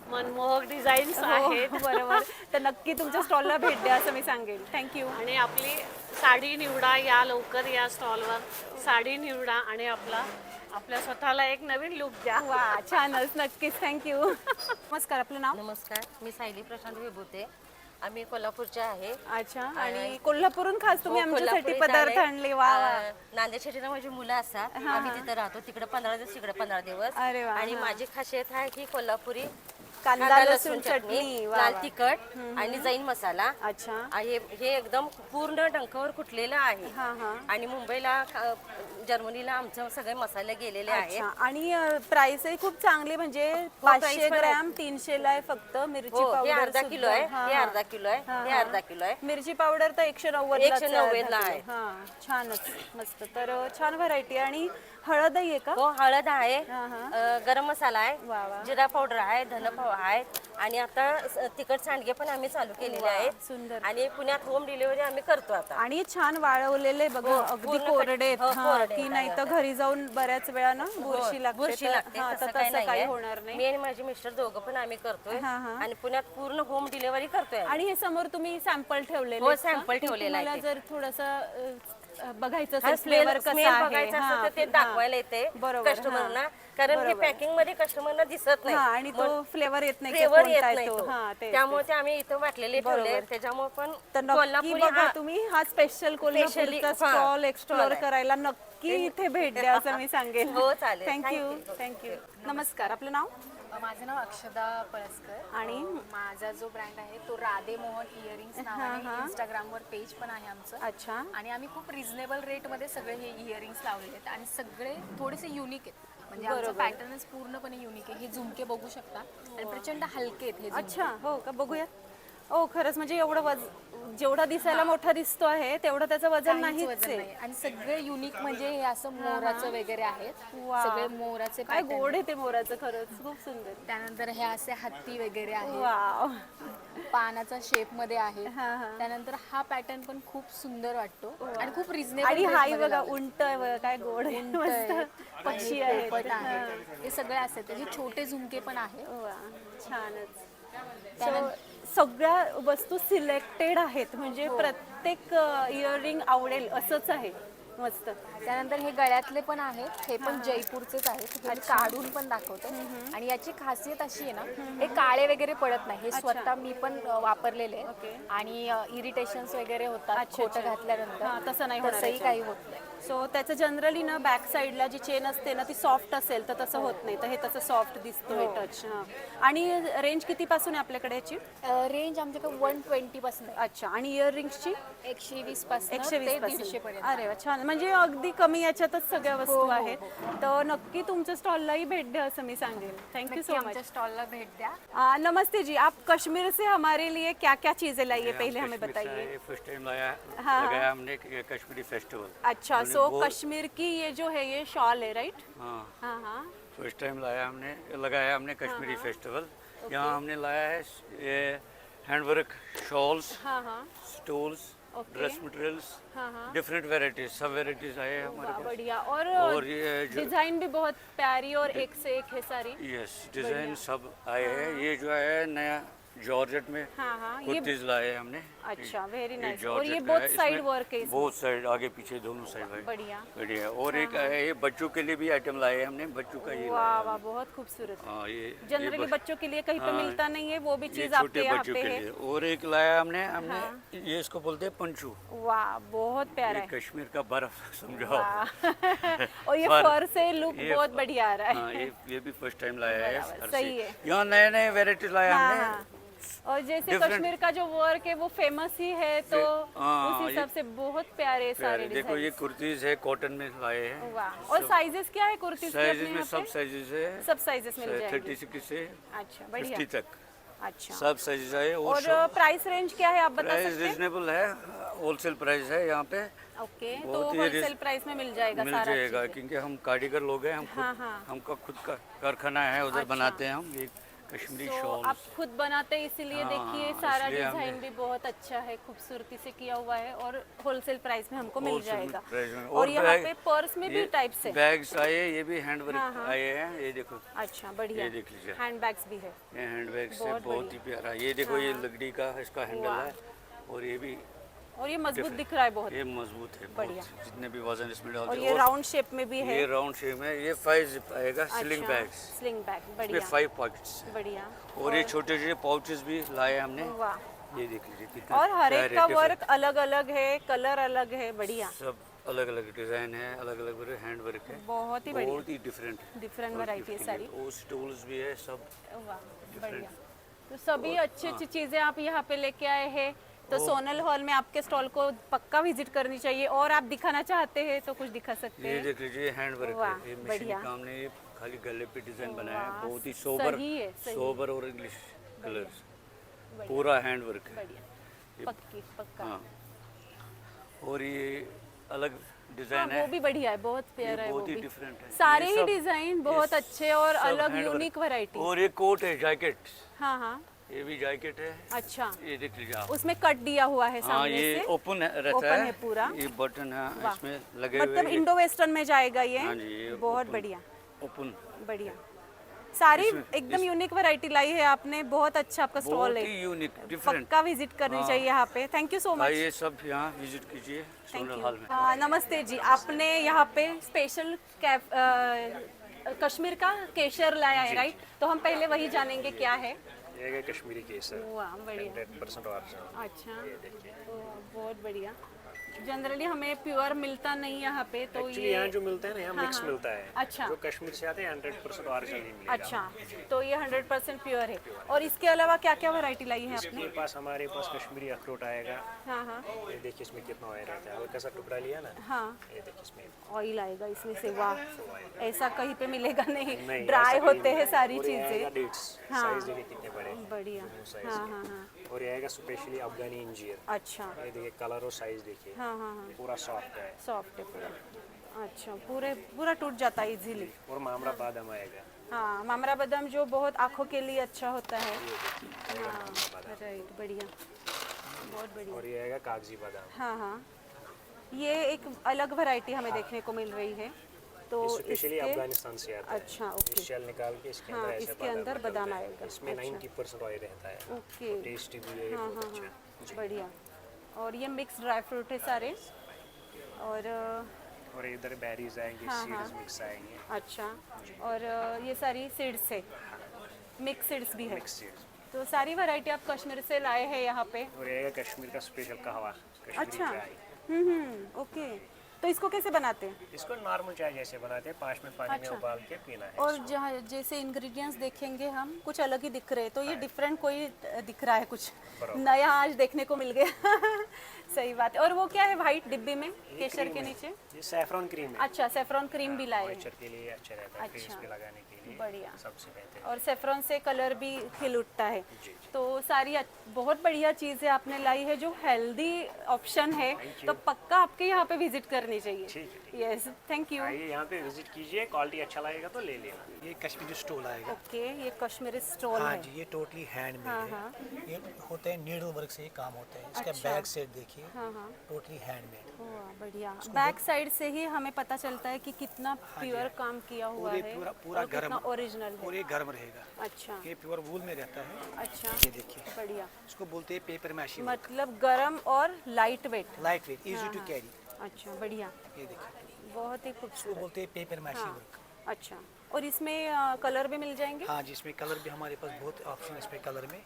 मनमोहक डिझाईन्स आहेत. बरोबर. तर नक्की तुमच्या स्टॉलला भेट द्या असं मी सांगेन. थँक्यू. आणि आपली साडी निवडा. या लवकर या स्टॉलवर साडी निवडा आणि आपल्या स्वतःला एक नवीन लुक द्या. वा छानच. नक्कीच. थँक्यू. नमस्कार, आपलं नाव? नमस्कार, मी सायली प्रशांत विभूते. आम्ही कोल्हापूरचे आहे. अच्छा. आणि कोल्हापूरहून खास तुम्ही आमच्यासाठी पदार्थ आणले. वा नांदेड सिटीला माझी मुलं असतात. आम्ही तिथे राहतो. तिकडे 15 दिवस, इकडे 15 दिवस. अरे वा. आणि माझी खासियत आहे की कोल्हापुरी कांदा लसूण चटणी, लाल तिखट आणि जैन मसाला. अच्छा. हे एकदम पूर्ण डंकावर कुटलेलं आहे. आणि मुंबईला जर्मनीला आमचे सगळे मसाले गेलेले आहेत. आणि प्राइसही खूप चांगली. म्हणजे 500 ग्रॅम 300 ला आहे फक्त. मिरची पावडर अर्धा किलो आहे. हे अर्धा किलो आहे. हे अर्धा किलो आहे. मिरची पावडर तर 190 ला आहे. छानच मस्त. तर छान व्हरायटी. आणि हळदही आहे का? हो हळद आहे. गरम मसाला आहे. जिरा पावडर आहे. धन आहेत आणि आता तिखट सांडगे पण आम्ही चालू केलेले आहेत. सुंदर. आणि पुण्यात होम डिलिव्हरी आम्ही करतो आता. आणि छान वाळवलेले बघा, अगदी पूर्ण कोरडे आहेत. हो, हा, कोरडे की आहेत. नाही तर घरी जाऊन बऱ्याच वेळा ना बुरशी लागते. बुरशी तर- लागते, हा, तर तसं काही तसं काही नाहीये. होणार नाही. मी आणि माझे मिस्टर दोघं पण आम्ही करतोय आणि पुण्यात पूर्ण होम डिलिव्हरी करतोय. आणि हे समोर तुम्ही सॅम्पल ठेवलेले हो, आहेत का? सॅम्पल की ठेवलेलं आहे तुम्हाला ते. जर थोडंसं बघायचं हा, असेल फ्लेवर स्मेल कसा आहे, बघायचं हा, असेल तर ते हा. दाखवायला येते बरोबर, कस्टमरना, हा. कारण हे बरोबर. पॅकिंग मध्ये कस्टमरना दिसत नाही. हा, आणि तो फ्लेवर येत नाही की फ्लेवर कोणता येत आहे नाही तो. तो. हा, तेच, त्यामुळे तेच. ते आम्ही इथं वाटलेले बरोबर. ठेवले, त्याच्यामुळे पण तर नक्की कोल्हापुरी बघा हा- तुम्ही हा स्पेशल कोल्हापूरचा हा, स्टॉल एक्सप्लोर stall आहे. करायला नक्की इथे भेट द्या असं मी सांगेन. हो, चालेल. थँक्यू. Thank thank you. नमस्कार, आपलं नाव? माझं नाव अक्षदा पळसकर आणि माझा जो ब्रँड आहे तो राधे मोहन इयरिंग्स नावाने इंस्टाग्रामवर पेज पण आहे आमचं. अच्छा. आणि आम्ही खूप रिझनेबल रेटमध्ये सगळे हे इयरिंग्स लावलेले आहेत आणि सगळे थोडेसे युनिक आहेत. म्हणजे आमचं बरोबर. पॅटर्नच पूर्णपणे युनिक आहे. हे झुमके बघू शकता आणि प्रचंड हलके आहेत हे झुमके. अच्छा, हो का, बघूयात. ओ, खरंच म्हणजे एवढं जेवढा दिसायला मोठा दिसतो आहे तेवढं त्याचं वजन काहीच नाहीच वजन आहे. नाही. आणि सगळे युनिक म्हणजे हे असं मोराचं वगैरे आहेत. वा. सगळे मोराचे काय pattern गोड आहे ते मोराचं, खरंच खूप सुंदर. त्यानंतर हे असे हत्ती वगैरे आहे. वाव. पानाचा शेप मध्ये आहे. त्यानंतर हा पॅटर्न पण खूप सुंदर वाटतो आणि खूप रिझनेबल. आणि हाई बघा, उंट आहे बघा, काय गोड आहे. मस्त पक्षी आहेत. आहे. हे सगळे असतात. हे छोटे झुमके पण आहे. छानच. सगळ्या वस्तू सिलेक्टेड आहेत, म्हणजे प्रत्येक इयरिंग आवडेल असंच आहे. मस्त. त्यानंतर हे गळ्यातले पण आहेत. हे पण जयपूरचेच आहेत. हे मी काढून पण दाखवते. आणि याची खासियत अशी आहे ना, हे काळे वगैरे पडत नाही. हे स्वतः मी पण वापरलेले आहेत. आणि इरिटेशन्स वगैरे होतात खोटं घातल्यानंतर, तसं नाही होणार तसंही याच्यात. काही होत नाही. सो त्याचं जनरली ना बॅक साईडला जी चेन असते ना ती सॉफ्ट असेल तर तसं होत नाही, तर हे तसं सॉफ्ट दिसतोय टच. आणि रेंज कितीपासून आहे आपल्याकडे याची? रेंज आमच्याकडे 120 पासून आहे. अच्छा. आणि इयरिंग्सची 120 पासून 120 150 पर्यंत. अरे वा, छान. म्हणजे अगदी कमी याच्यातच सगळ्या वस्तू आहेत. तर नक्की तुमच्या स्टॉललाही भेट द्या असं मी सांगेन. Thank you so much. आमच्या स्टॉलला भेट द्या. नमस्ते जी, आप कश्मीर से हमारे लिए क्या क्या चीजें लाई है, पहले हमें बताइए. फर्स्ट टाइम लगाया हमने कश्मीरी फेस्टिवल. अच्छा, सो कश्मीर की ये जो है ये शॉल है, राइट? हाँ हाँ, फर्स्ट टाइम लगाया हमने कश्मीरी फेस्टिवल. यहाँ हमने लाया है ये handwork shawls, stoles, dress materials, different varieties, सब वेराइटीज आए हैं हमारे पास. बढ़िया. और ये डिजाइन भी बहुत प्यारी और एक से एक है सारी. यस, डिजाइन सब आए हैं. ये जो है नया जॉर्जेट में कुर्तीज लाए हैं हमने. अच्छा, वेरी नाइस. और जॉर्जेट ये में बोथ है. साइड इसमें वर्क है. बोथ साइड, आगे पीछे दोनों साइड है. बढ़िया. बढ़िया. और एक है ये बच्चों के लिए भी आइटम लाए हैं हमने. बच्चों का ये वाह वाह, बहुत खूबसूरत. हाँ, ये जनरली बच्चों के लिए कहीं पे मिलता नहीं है, वो भी ये चीज छोटे आपके यहाँ बच्चों पे के है. लिए. और एक लाया हमने ये इसको बोलते हैं पंचू. वाह, बहुत प्यारा ये है. कश्मीर का बर्फ समझो. और ये फर से लुक बहुत बढ़िया आ रहा है. हाँ, ये भी फर्स्ट टाइम लाया है. घर सही से. है. यहाँ नए नए वेराइटीज लाया हमने. और जैसे Different- कश्मीर का जो वर्क है वो फेमस ही है, तो हाँ, उस हिसाब से बहुत प्यारे सारे देखो ये डिजाइन. कुर्तीज है, कॉटन में लाए हैं. वाह. और साइजेस क्या है कुर्ती के? साइजेस में सब साइजेस है. सब साइजेस मिल जाएंगे. 36 से अच्छा, बढ़िया. 50 तक. अच्छा. सब साइजेस आए. और प्राइस रेंज क्या है आप बता प्राइस सकते हैं? रीजनेबल है. होलसेल प्राइस है यहाँ पे. ओके, तो बहुत ही होलसेल प्राइस में मिल जाएगा मिल सारा जाएगा, चीज़ें. क्योंकि हम कारीगर लोग हैं. हम हाँ, खुद हाँ. हमका खुद का कारखाना है, उधर अच्छा. बनाते हैं हम ये कश्मीरी तो शॉल. आप खुद बनाते हैं, इसीलिए हाँ, देखिए सारा इसलिए डिजाइन हमने- भी बहुत अच्छा है, खूबसूरती से किया हुआ है और होलसेल प्राइस में हमको मिल होलसेल जाएगा. प्राइस में. और यहाँ बैग- पे पर्स में भी ये टाइप्स है. बैग्स आए, ये भी हैंड वर्क हाँ, हाँ. आए हैं. ये देखो. अच्छा, बढ़िया. ये देख लीजिए. हैंड बैग्स भी है. ये हैंड बैग से बहुत बहुत ही प्यारा. ये देखो, ये लकड़ी का इसका हैंडल वाह. है. और ये भी और ये मजबूत दिख रहा है बहुत. ये मजबूत है. बढ़िया. बहुत. जितने भी वजन इसमें और डालते ये राउंड शेप में भी है. ये राउंड शेप में. ये 5 जिप आएगा. Sling bags. Sling bag. इसमें बढ़िया. 5 पॉकेट्स. बढ़िया. और ये छोटे छोटे पाउचेस भी लाए हमने. वाह. ये देख लीजिए कितना और हर एक प्यारे, का different. वर्क अलग अलग है, कलर अलग है. बढ़िया. सब अलग अलग डिजाइन है, अलग अलग हैंड वर्क है. बहुत ही बढ़िया. बहुत ही डिफरेंट. डिफरेंट वैरायटी है सारी. वो स्टूल्स भी है सब. वाह, बढ़िया. तो सभी अच्छी अच्छी चीजें आप यहाँ पे लेके आए हैं. तो सोनल हॉल में आपके स्टॉल को पक्का विजिट करनी चाहिए. और आप दिखाना चाहते हैं तो कुछ दिखा सकते ये हैं. देख लीजिए हैंड वर्क वाह, है. ये बढ़िया. मशीन काम ने ये खाली गले पे डिजाइन बनाया वाह, है. बहुत ही सोबर, सही है, सही. सोबर और इंग्लिश कलर्स. पूरा हैंड वर्क है. बढ़िया. पक्की पक्का. हाँ. और ये अलग डिजाइन वो है। भी बढ़िया है, बहुत प्यारा है वो बहुत ही भी। डिफरेंट है। सारे ये ही सब- डिजाइन बहुत ये अच्छे और सब अलग हैंड वर्क। Unique variety. और ये कोट है, जैकेट, हाँ हाँ ये भी जैकेट है। अच्छा, ये देख लीजिए आप। उसमें कट दिया हुआ है हाँ, सामने ये से। ओपन रहता ओपन है पूरा। ये बटन है वाह। इसमें लगे हुए। मतलब इंडो वेस्टर्न में जाएगा ये। हाँ जी, ये बहुत open- बढ़िया ओपन। बढ़िया। सारी इसमें- एकदम यूनिक वैरायटी लाई है आपने, बहुत अच्छा आपका स्टॉल बहुत है। ही यूनिक, डिफरेंट। पक्का विजिट करनी हाँ। चाहिए यहाँ पे। Thank you so much. आइए सब यहाँ विजिट कीजिए सोनल हॉल में। नमस्ते जी, आपने यहाँ पे स्पेशल कश्मीर का केसर लाया है, राइट? तो हम पहले वही जानेंगे क्या है। ये है कश्मीरी केसर। वाह, बढ़िया। 100% ओरिजिनल। अच्छा, तो बहुत बढ़िया। जनरली हमें प्योर मिलता नहीं यहाँ पे, तो एक्चुअली ये यहाँ जो मिलता है ना, यहाँ हाँ, मिक्स हाँ। मिलता है। अच्छा। जो कश्मीर से आते हैं 100% ओरिजिनल ही मिलेगा। अच्छा, तो ये 100% प्योर है। और इसके अलावा क्या क्या वैरायटी लाई है आपने? इसके पास हमारे पास कश्मीरी अखरोट आएगा। हाँ हाँ। ये देखिए इसमें कितना ऑयल रहता है। हल्का सा टुकड़ा लिया ना, हाँ, ये देखिए इसमें ऑयल आएगा इसमें से। वाह, ऐसा कहीं पे मिलेगा नहीं, नहीं, ड्राई ऐसा कहीं होते हैं नहीं। सारी और ये आएगा चीजें। dates, हाँ, साइज देखिए कितने बड़े। बढ़िया। साइज हाँ के। हाँ हाँ। और ये आएगा स्पेशली अफगानी इंजीर। अच्छा। ये देखिए कलर और साइज देखिए। हाँ हाँ हाँ। पूरा सॉफ्ट है। सॉफ्ट है पूरा। अच्छा, पूरा टूट जाता है इजीली। और मामरा बादाम आएगा। हाँ, मामरा बादाम जो बहुत आँखों के लिए अच्छा होता है। आएगा हाँ, मामरा बादाम। राइट, बढ़िया, बहुत बढ़िया। और ये आएगा कागजी बादाम। हाँ हाँ, ये एक अलग वैरायटी हमें देखने को मिल रही है। तो ये स्पेशली इसके- अफगानिस्तान से आता है। अच्छा, ये ओके। शेल निकाल के इसके हाँ, अंदर ऐसे इसके अंदर निकलता बादाम है। आएगा। इसमें अच्छा। 90% ऑयल रहता है। ओके। टेस्टी भी है, हाँ बहुत हाँ अच्छा। हाँ, बढ़िया। और ये मिक्स ड्राई फ्रूट है सारे। और इधर बेरीज आएंगे, हाँ, सीड्स हाँ। मिक्स आएंगे। अच्छा, और ये सारी सीड्स है, मिक्स सीड्स भी है। Mix seeds. तो सारी वैरायटी आप कश्मीर से लाए हैं यहाँ पे? और ये आएगा कश्मीर का स्पेशल कहवा, कश्मीरी अच्छा, चाय। ओके। तो इसको कैसे बनाते हैं? इसको नॉर्मल चाय जैसे बनाते हैं, 5 मिनट पानी अच्छा। में उबाल के पीना है। और जहाँ जैसे इंग्रेडिएंट्स देखेंगे हम, कुछ अलग ही दिख रहे हैं, तो ये डिफरेंट कोई दिख रहा है, कुछ नया आज देखने को मिल गया। सही बात है। और वो क्या है वाइट डिब्बे में केसर क्रीम के है। नीचे? ये सैफरन क्रीम है। अच्छा, सेफ्रॉन क्रीम भी लाए हैं। मॉइस्चर के लिए अच्छा रहता है, फेस अच्छा। पे लगाने के लिए बढ़िया। सबसे बेहतर। और सेफ्रॉन से कलर भी खिल उठता है। तो सारी बहुत बढ़िया चीज़ें आपने लाई है, जो हेल्दी ऑप्शन है, तो पक्का आपके यहाँ पे विजिट करनी चाहिए। ठीक है। Yes, thank you. आइए यहाँ पे विजिट कीजिए, क्वालिटी अच्छा लगेगा तो ले लेना। ये कश्मीरी स्टोल आएगा। ओके, ये कश्मीरी स्टोल हाँ है। जी, ये टोटली हैंडमेड हाँ, है। हाँ। ये होते हैं नीडल वर्क से, ये काम होता है। इसका अच्छा। बैक सेट देखिए, हाँ, हाँ। Totally handmade. वाह, बढ़िया। बैक साइड से ही हमें पता चलता है कि कितना जी, प्योर हाँ। काम किया हुआ पूरे है पूरा और कितना गर्म, ओरिजिनल है। पूरे गर्म रहेगा। अच्छा, ये प्योर वूल में रहता है। अच्छा, ये देखिए, बढ़िया। इसको बोलते हैं पेपर मैशी। मतलब गरम और light weight. Light weight, easy हाँ, टू हाँ। कैरी। अच्छा, बढ़िया, ये देखिए, बहुत ही इसको खूबसूरत। बोलते हैं पेपर मैशी हाँ, वर्क। अच्छा। और इसमें कलर भी मिल जाएंगे? हाँ जी, इसमें कलर भी हमारे पास बहुत ऑप्शन है। इसमें कलर में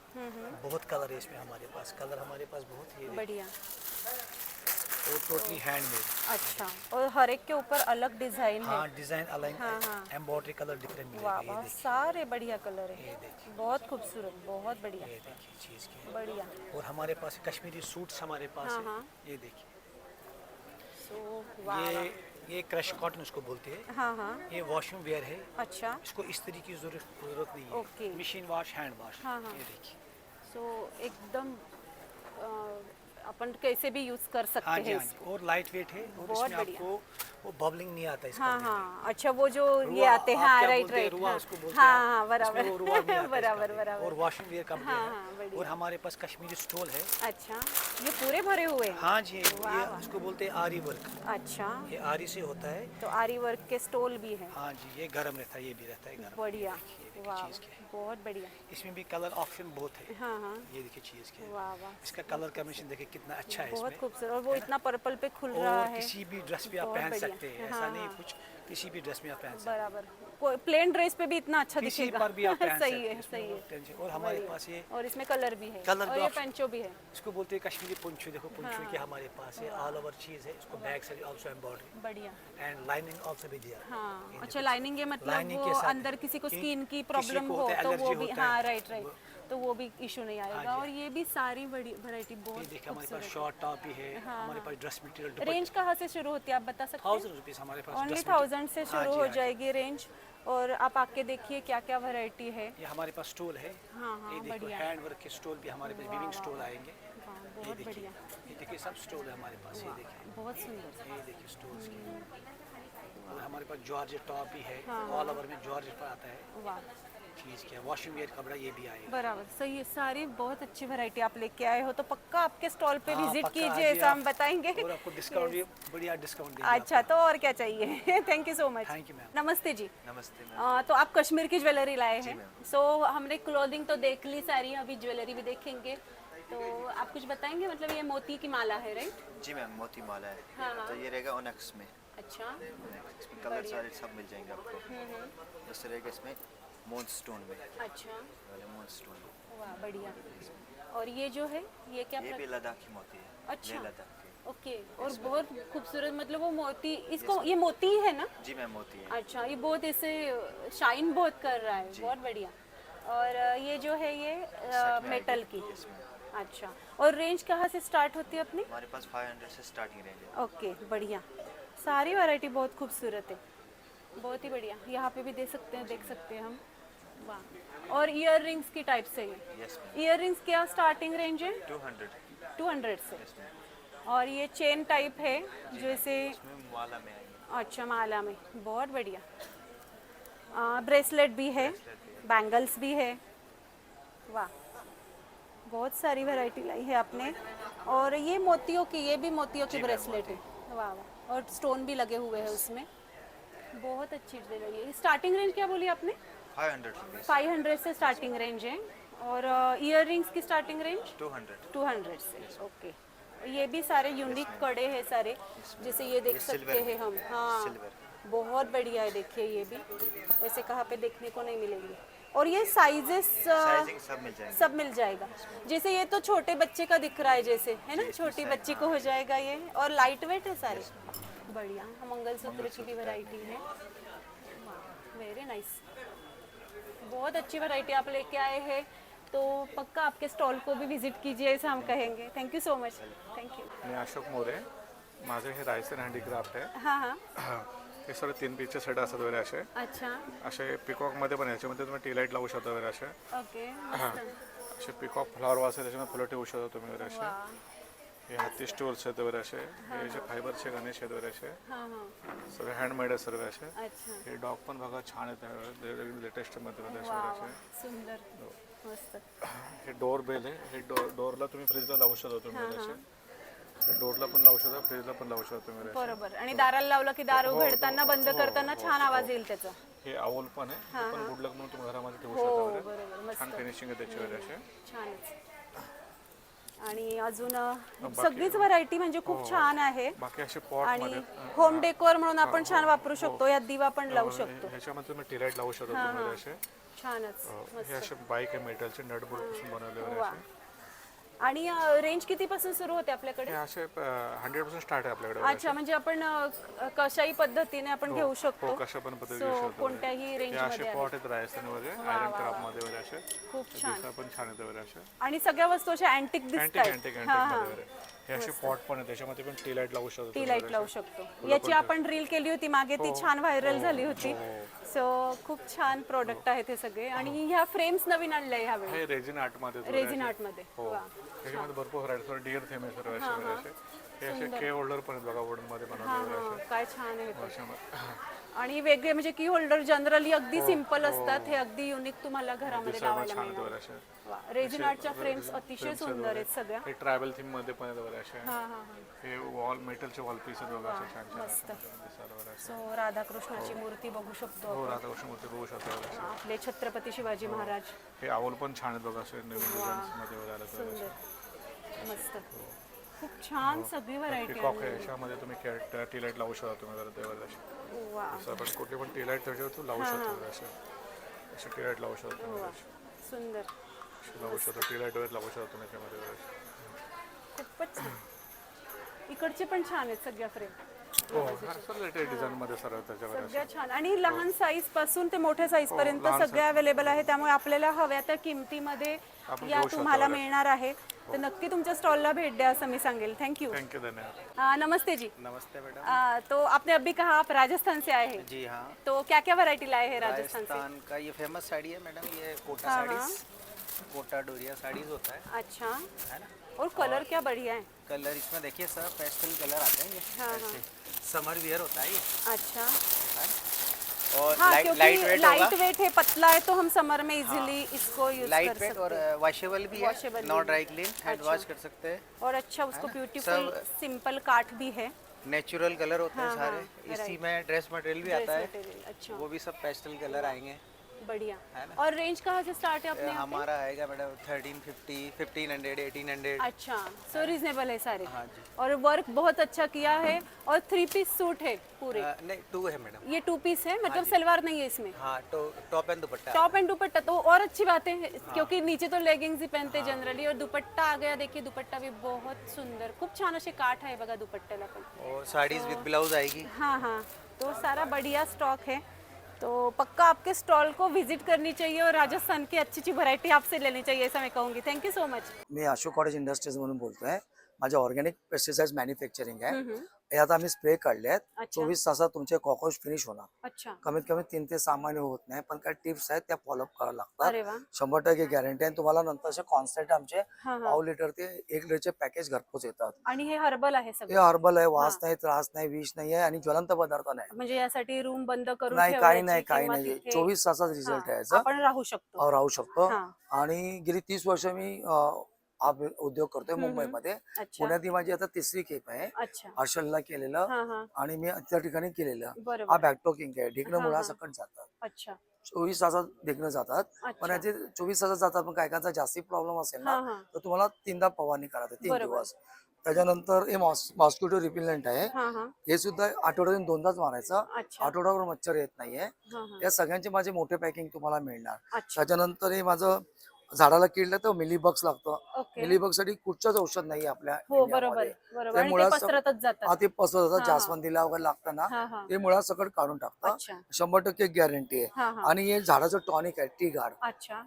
बहुत कलर है। इसमें हमारे पास कलर हमारे पास बहुत ही है। बढ़िया। और टोटली हैंडमेड। अच्छा, और हर एक के ऊपर अलग डिजाइन है। हाँ, डिजाइन अलग, हाँ, हाँ। एम्ब्रॉयडरी कलर डिफरेंट मिलेगा। वाह ये वाह, देखिए, सारे बढ़िया कलर है। ये देखिए, बहुत खूबसूरत, बहुत बढ़िया। ये देखिए चीज़ की। बढ़िया। और हमारे पास कश्मीरी सूट्स हमारे पास हाँ, है। हाँ। ये देखिए, सो वाह। ये क्रश कॉटन उसको बोलते हैं। हाँ हाँ। ये वॉशरूम वेयर है। अच्छा। इसको इस्त्री की जरूरत नहीं है। Okay. Machine wash, hand wash. हाँ, हाँ। ये देखिए, सो एकदम अपन कैसे भी यूज कर सकते हाँ जी, हैं हाँ जी। इसको। और लाइट वेट है। और बहुत इसमें बढ़िया। आपको वो बबलिंग नहीं आता इसका। हाँ हाँ, अच्छा, वो जो ये रुआ, आते हैं, आप हाँ, क्या राइट बोलते हैं, राइट, रुआ हाँ उसको बोलते हाँ हैं। हाँ, बराबर इसमें वो रुआ नहीं आता बराबर इसका। बराबर। और वॉशिंग वेयर का हाँ, हाँ, बढ़िया। और हमारे पास कश्मीरी स्टोल है। अच्छा, ये पूरे भरे हुए हैं? हाँ जी, वाह, ये वाह। उसको बोलते हैं आरी वर्क। अच्छा, ये आरी से होता है। तो आरी वर्क के स्टोल भी है? हाँ जी, ये गर्म रहता है, ये भी रहता है गर्म। बढ़िया, देखिए वाह, चीज़ क्या है। बहुत बढ़िया। इसमें भी कलर ऑप्शन बहुत है। हाँ हाँ, ये देखिए चीज़ क्या है। वाह वाह, इसका कलर कॉम्बिनेशन देखिए कितना अच्छा है बहुत इसमें। खूबसूरत। और वो इतना पर्पल पे खुल रहा और है। किसी भी ड्रेस पे आप बहुत पहन बढ़िया। सकते हैं। हाँ, ऐसा नहीं हाँ। कुछ, किसी भी ड्रेस में आप पहन सकते हैं। बराबर, कोई प्लेन ड्रेस पे भी इतना अच्छा किसी दिखेगा। पर भी आप पहन सही सकते है, हैं, सही है। टेंशन। और हमारे बढ़िया। पास ये और इसमें कलर भी है, कलर और भी ये option- पेंचो भी है। इसको बोलते हैं कश्मीरी पुंचू। देखो पुंचू हाँ। की हमारे पास है, ऑल ओवर चीज़ है। इसको बैक साइड आल्सो एम्ब्रॉयडरी बढ़िया। एंड लाइनिंग आल्सो भी दिया। हाँ, अच्छा, लाइनिंग है, मतलब लाइनिंग वो के साथ अंदर किसी को स्किन की किसी प्रॉब्लम को हो होता है, तो वो एलर्जी भी, होता है। हाँ, राइट राइट, तो वो भी इशू नहीं आएगा। हाँ जी। और ये भी सारी बड़ी वैरायटी ये बहुत देखिए, हमारे पास खूबसूरत शॉर्ट टॉप भी है। हाँ, हमारे हाँ। पास ड्रेस मटेरियल है। रेंज कहाँ से शुरू होती है, आप बता सकते हैं? 1000 रुपीज़ हमारे पास ओनली dress 1000 से material। हाँ शुरू जी, हो हाँ जी। जाएगी रेंज। और आप आके देखिए क्या क्या वैरायटी है। ये हमारे पास स्टोल है। हाँ हाँ, ये देखो बढ़िया। हैंड वर्क के स्टोल भी हमारे पास, वीविंग स्टोल आएंगे। वाह, बहुत बढ़िया। ये देखिए सब स्टोल है हमारे पास, ये देखिए बहुत सुंदर। ये देखिए स्टोल्स की। और हमारे पास जॉर्जेट टॉप भी है, हाँ, ऑल ओवर में जॉर्जेट पर आता है। वाह, चीज़ क्या वॉशिंग वेयर कपड़ा ये भी आएगा। बराबर सही है। सारी बहुत अच्छी वैरायटी आप लेके आए हो, तो पक्का आपके स्टॉल पे हाँ, विजिट पक्का कीजिए, आइए ऐसा हम आप। बताएंगे। और आपको डिस्काउंट भी बढ़िया डिस्काउंट देंगे। अच्छा, तो और क्या चाहिए। Thank you so much. Thank you ma'am. नमस्ते जी। नमस्ते तो आप कश्मीर की ज्वेलरी लाए हैं। सो हमने क्लोथिंग तो देख ली सारी, अभी ज्वेलरी भी देखेंगे। तो आप कुछ बताएंगे, मतलब ये मोती की माला है राइट? जी मैम, मोती माला है। हाँ, हाँ। तो ये रहेगा ऑनेक्स में। अच्छा, इसमें कलर सारे सब मिल जाएंगे आपको। इस रहेगा इसमें मून स्टोन में। अच्छा, मून स्टोन में। वाह बढ़िया। और ये जो है ये क्या? ये भी लद्दाखी मोती है। अच्छा, लेह लद्दाख के। ओके। और बहुत खूबसूरत, मतलब वो मोती, इसको ये मोती ही है ना? जी मैम, मोती है। अच्छा, ये बहुत ऐसे शाइन बहुत कर रहा है, बहुत बढ़िया। और ये जो है ये मेटल की। अच्छा, और रेंज कहाँ से स्टार्ट होती है अपनी? हमारे पास 500 से स्टार्टिंग रेंज है। ओके, बढ़िया। सारी वैरायटी बहुत खूबसूरत है, बहुत ही बढ़िया। यहाँ पे भी देख सकते हैं हम। वाह। और ईयर रिंग्स की टाइप से ये ईयर रिंग्स क्या स्टार्टिंग रेंज है? 200 से। और ये चेन टाइप है जैसे माला में आएगी। अच्छा, माला में, बहुत बढ़िया। ब्रेसलेट भी है, बैंगल्स भी है। वाह, बहुत सारी वैरायटी लाई है आपने। और ये मोतियों की, ये भी मोतियों की ब्रेसलेट है। वाह वाह, और स्टोन भी लगे हुए हैं उसमें। बहुत अच्छी ज्वेलरी है। स्टार्टिंग रेंज क्या बोली आपने? 500 से स्टार्टिंग रेंज है। और ईयर रिंग्स की स्टार्टिंग रेंज 200 से। ओके, ये भी सारे यूनिक कड़े हैं सारे, जैसे ये देख सकते हैं हम। हाँ, बहुत बढ़िया है। देखिए ये भी ऐसे कहाँ पे देखने को नहीं मिलेंगे। और ये साइजेस सब मिल जाएगा। जैसे ये तो छोटे बच्चे का दिख रहा है जैसे, है ना? छोटी बच्ची को हो जाएगा ये। और लाइट वेट है सारे, बढ़िया। मंगलसूत्र की भी वैरायटी है। वेरी नाइस, बहुत अच्छी वैरायटी आप लेके आए हैं। तो पक्का आपके स्टॉल को भी विजिट कीजिए, ऐसा हम कहेंगे। Thank you so much. Thank you. मी अशोक मोरे, माझे हे रायसन हँडीक्राफ्ट आहे. हां हां, हे सर्व 3 पीसचे सेट असतात वगैरे असे. अच्छा, असे पिकॉकमध्ये पण याच्यामध्ये तुम्ही टी लाईट लावू शकता वगैरे असे. ओके, असे पिकॉक फ्लॉवर वास आहे त्याच्यामध्ये फुलं ठेवू शकता तुम्ही वगैरे असे. हे हाती स्टोल्स आहेत वगैरे असे. हे जे फायबरचे गणेश आहेत वगैरे असे. हां हां, सगळे हँडमेड आहेत सर्व असे. अच्छा, हे डॉग पण बघा छान आहेत, लेटेस्ट मध्ये वगैरे वाव, असे. सुंदर, मस्त. हे डोर बेल आहे. हे डोरला तुम्ही फ्रीजला लावू शकता तुम्ही वगैरे असे. डोरला पण लावू शकता, फ्रीजला पण लावू शकता तुम्ही वगैरे असे. बरोबर. आणि दाराला लावलं की दार उघडताना बंद करताना छान आवाज येईल त्याचा. हे आवल पण आहे. हे पण गुड लक म्हणून तुम्ही घरामध्ये ठेवू शकता हो, वगैरे. बरोबर, मस्त. छान फिनिशिंग आहे त्याची वगैरे असे. छानच. आणि अजून सगळीच व्हरायटी म्हणजे खूप छान आहे. बाकी असे पॉट आणि मध्ये होम डेकोर म्हणून आपण छान वापरू शकतो. यात दिवा पण लावू शकतो. ह्याच्यामध्ये तुम्ही टी लाईट लावू शकता तुम्ही वगैरे असे. छानच, हे असे बाईक आहे मेटलचे नट बोल्ट पासून बनवले वगैरे वा. असे. आणि रेंज किती पासून सुरू होते आपल्याकडे? हे असे 100% स्टार्ट आहे आपल्याकडे. अच्छा, म्हणजे आपण कशाही पद्धतीने आपण घेऊ शकतो. हो, कशा पण पद्धतीने So, घेऊ शकतो. कोणत्याही रेंज हे मध्ये असे आहे. पॉट आहेत राजस्थान वगैरे, आयरन क्राफ्ट मध्ये वगैरे असे. खूप छान. दिसायला पण छान आहेत वगैरे असे. आणि सगळ्या वस्तू अशा अँटिक दिसतात. अँटिक मध्ये वगैरे. हे असे पॉट पण आहेत, त्याच्यामध्ये पण टी लाईट लावू शकतो. टी लाईट लावू शकतो. याची आपण रील केली होती मागे, ती छान व्हायरल झाली होती. सो खूप छान प्रोडक्ट आहेत हे सगळे. आणि ह्या फ्रेम्स नवीन आणल्या ह्यावेळी. हे रेजिन आर्ट मध्ये. रेजिन आर्ट मध्ये. हो, त्याच्यामध्ये भरपूर व्हरायटी. डिअर थेम आहे सर्व असे वगैरे असे. हे असे के होल्डर पण आहेत बघा, वुडन मध्ये बनवलेले असे. काय छान आहे ते. आणि वेगळे म्हणजे की होल्डर जनरली अगदी सिंपल असतात. हे अगदी युनिक तुम्हाला घरामध्ये लावायला मिळणार. रेजिन आर्टच्या फ्रेम्स अतिशय सुंदर आहेत सगळ्या. हे ट्रॅव्हल थीम मध्ये पण आहेत वगैरे असे. हां हां, हे वॉल मेटलचे वॉल पीस आहेत बघा असे छान छान. मस्त. दिसायला वगैरे असे. सो राधाकृष्णाची मूर्ती बघू शकतो हो, आपण. राधाकृष्ण मूर्ती बघू शकता वगैरे असे. आपले छत्रपती शिवाजी महाराज. हे आवल पण छान आहेत बघा असे, नवीन डिझाईन्स मध्ये वगैरे आले तर. सुंदर, मस्त. खूप छान सगळी व्हरायटी पिकॉक आहे. याच्यामध्ये तुम्ही टी लाईट लावू शकता तुम्ही वगैरे त्यावर असे. वा, जसं आपण कुठली पण टी लाईट त्याच्यावर लावू शकतो वगैरे असे. असे टी लाईट लावू शकतो तुम्ही वगैरे असे. सुंदर, लावू शकतो. टी लाईट वगैरे लावू शकतो तुम्ही त्याच्यामध्ये वगैरे. खूपच छान. इकडचे पण छान आहेत सगळ्या फ्रेम. हो, सर लेटेस्ट डिझाईन मध्ये सर्व त्याच्यावर सगळ्या छान. आणि लहान साईज पासून ते मोठ्या साईज पर्यंत सगळ्या अवेलेबल आहे. त्यामुळे आपल्याला हव्या त्या किमतीमध्ये या तुम्हाला मिळणार आहे. तर नक्की तुमच्या स्टॉलला भेट द्या असं मी सांगेल. थँक्यू. थैंक यू, धन्यवाद. नमस्ते जी. नमस्ते मैडम. तो आपने अभी कहा आप राजस्थान से आए हैं. जी हाँ. तो क्या क्या वैरायटी लाए हैं राजस्थान से? राजस्थान का ये फेमस साड़ी है मैडम, ये कोटा साड़ीज. कोटा डोरिया साड़ीज होता है अच्छा, है ना। और कलर क्या बढ़िया है। कलर इसमें देखिए सर पेस्टल कलर आते हैं ये हाँ, ऐसे समर वियर होता है ये अच्छा, और हाँ, लाइट वेट होगा, लाइट वेट है, पतला है, तो हम समर में इजीली इसको यूज कर लाइट सकते वेट और हैं। वॉशेबल भी है, not dry clean, hand wash कर सकते हैं। और अच्छा उसको ना? ब्यूटीफुल सब- सिंपल काट भी है। नेचुरल कलर होते हैं हाँ, सारे। हाँ, इसी right. में ड्रेस मटेरियल भी ड्रेस आता है, मटेरियल, अच्छा, वो भी सब पेस्टल कलर आएंगे। बढ़िया। है ना? और रेंज कहाँ से स्टार्ट है अपने यहाँ पे? हमारा आएगा मैडम 1350, 1500, 1800। अच्छा, सो रीजनेबल है सारे। हाँ जी। और वर्क बहुत अच्छा किया है, और 3 पीस सूट है पूरे। नहीं 2 है मैडम। ये 2 पीस है, मतलब जी। सलवार नहीं है इसमें। हाँ, तो टॉप एंड दुपट्टा। टॉप एंड दुपट्टा तो और अच्छी बात है, क्योंकि नीचे तो लेगिंग्स ही पहनते हैं जनरली, और दुपट्टा आ गया। देखिए दुपट्टा भी बहुत सुंदर, खूप छान असे काठ आहे बघा दुपट्ट्याला पण। और साड़ीज विद ब्लाउज आएगी। हाँ हाँ, तो सारा बढ़िया स्टॉक है, तो पक्का आपके स्टॉल को विजिट करनी चाहिए और राजस्थान की अच्छी अच्छी व्हरायटी आपसे लेनी चाहिए, ऐसा मैं कहूँगी। Thank you so much. मी अशोक कॉटेज इंडस्ट्रीज म्हणून बोलतोय. माझे ऑर्गॅनिक पेस्टिसाइड मॅन्युफॅक्चरिंग आहे. हम्म. हे आता आम्ही स्प्रे काढले आहेत. अच्छा. 24 तासात तुमचे कॉकरोच फिनिश होणार. अच्छा, कमीत कमी 3 ते 6 महिने होत नाही, पण काही टिप्स आहेत त्या फॉलोअप करायला अरे वा. लागतात. 100% गॅरंटी आहे. तुम्हाला नंतरचे कॉन्स्टंट आमचे हाँ, हाँ. पाव लिटर ते 1 लिटरचे पॅकेज घरपोच येतात. आणि हे हर्बल आहे हे सगळं, हर्बल आहे, वास नाही, त्रास नाही, विष नाही आहे आणि ज्वलंत पदार्थ नाही. म्हणजे यासाठी रूम बंद करून नाही, काही नाही, ठेवण्याची काही किंवा नाही. तिथे- 24 तासात रिझल्ट हाँ, आहे याचा. आपण राहू शकतो। राहू शकतो. हाँ. आणि गेली 30 वर्ष मी हा उद्योग करतोय हम्म. मुंबईमध्ये. अच्छा. पुण्यात ही माझी आता 3री खेप आहे. अच्छा, हर्षलला केलेलं हाँ हाँ, आणि मी त्या ठिकाणी केलेलं. बरोबर. हा बॅकटॉकिंग आहे. ढिकणं हाँ, मुळासकट जातात. अच्छा, 24 तासात ढिकणं जातात. पण अच्छा. याचे 24 तासात जातात, पण काय जास्ती प्रॉब्लेम असेल ना हाँ, हाँ. तर तुम्हाला 3दा फवारणी करायचं, 3 बरोबर. दिवस. त्याच्यानंतर हे मॉस्किटो रिपेलंट आहे. हाँ हाँ, हे सुद्धा आठवड्यातून 2दाच मारायचं. अच्छा, आठवड्यावर मच्छर येत नाहीये. हाँ हाँ, या सगळ्यांचे माझे मोठे पॅकिंग तुम्हाला मिळणार. अच्छा, त्याच्यानंतर हे माझं झाडाला किडलं तर मिलीबग्स लागतं. ओके, मिलीबग साठी कुठचंच औषध नाही आपल्या हो बरोबर इंडियामध्ये. बरोबर, ते आणि ते मुळात पसरतच जातात। हा ते पसरतात. हाँ, जास्वंदीला वगैरे लागतं ना, हाँ हाँ, ते मुळात सकट काढून टाकतं. अच्छा, 100% गॅरंटी आहे. हाँ हाँ, आणि हे झाडाचं टॉनिक आहे, टी गार्ड. अच्छा,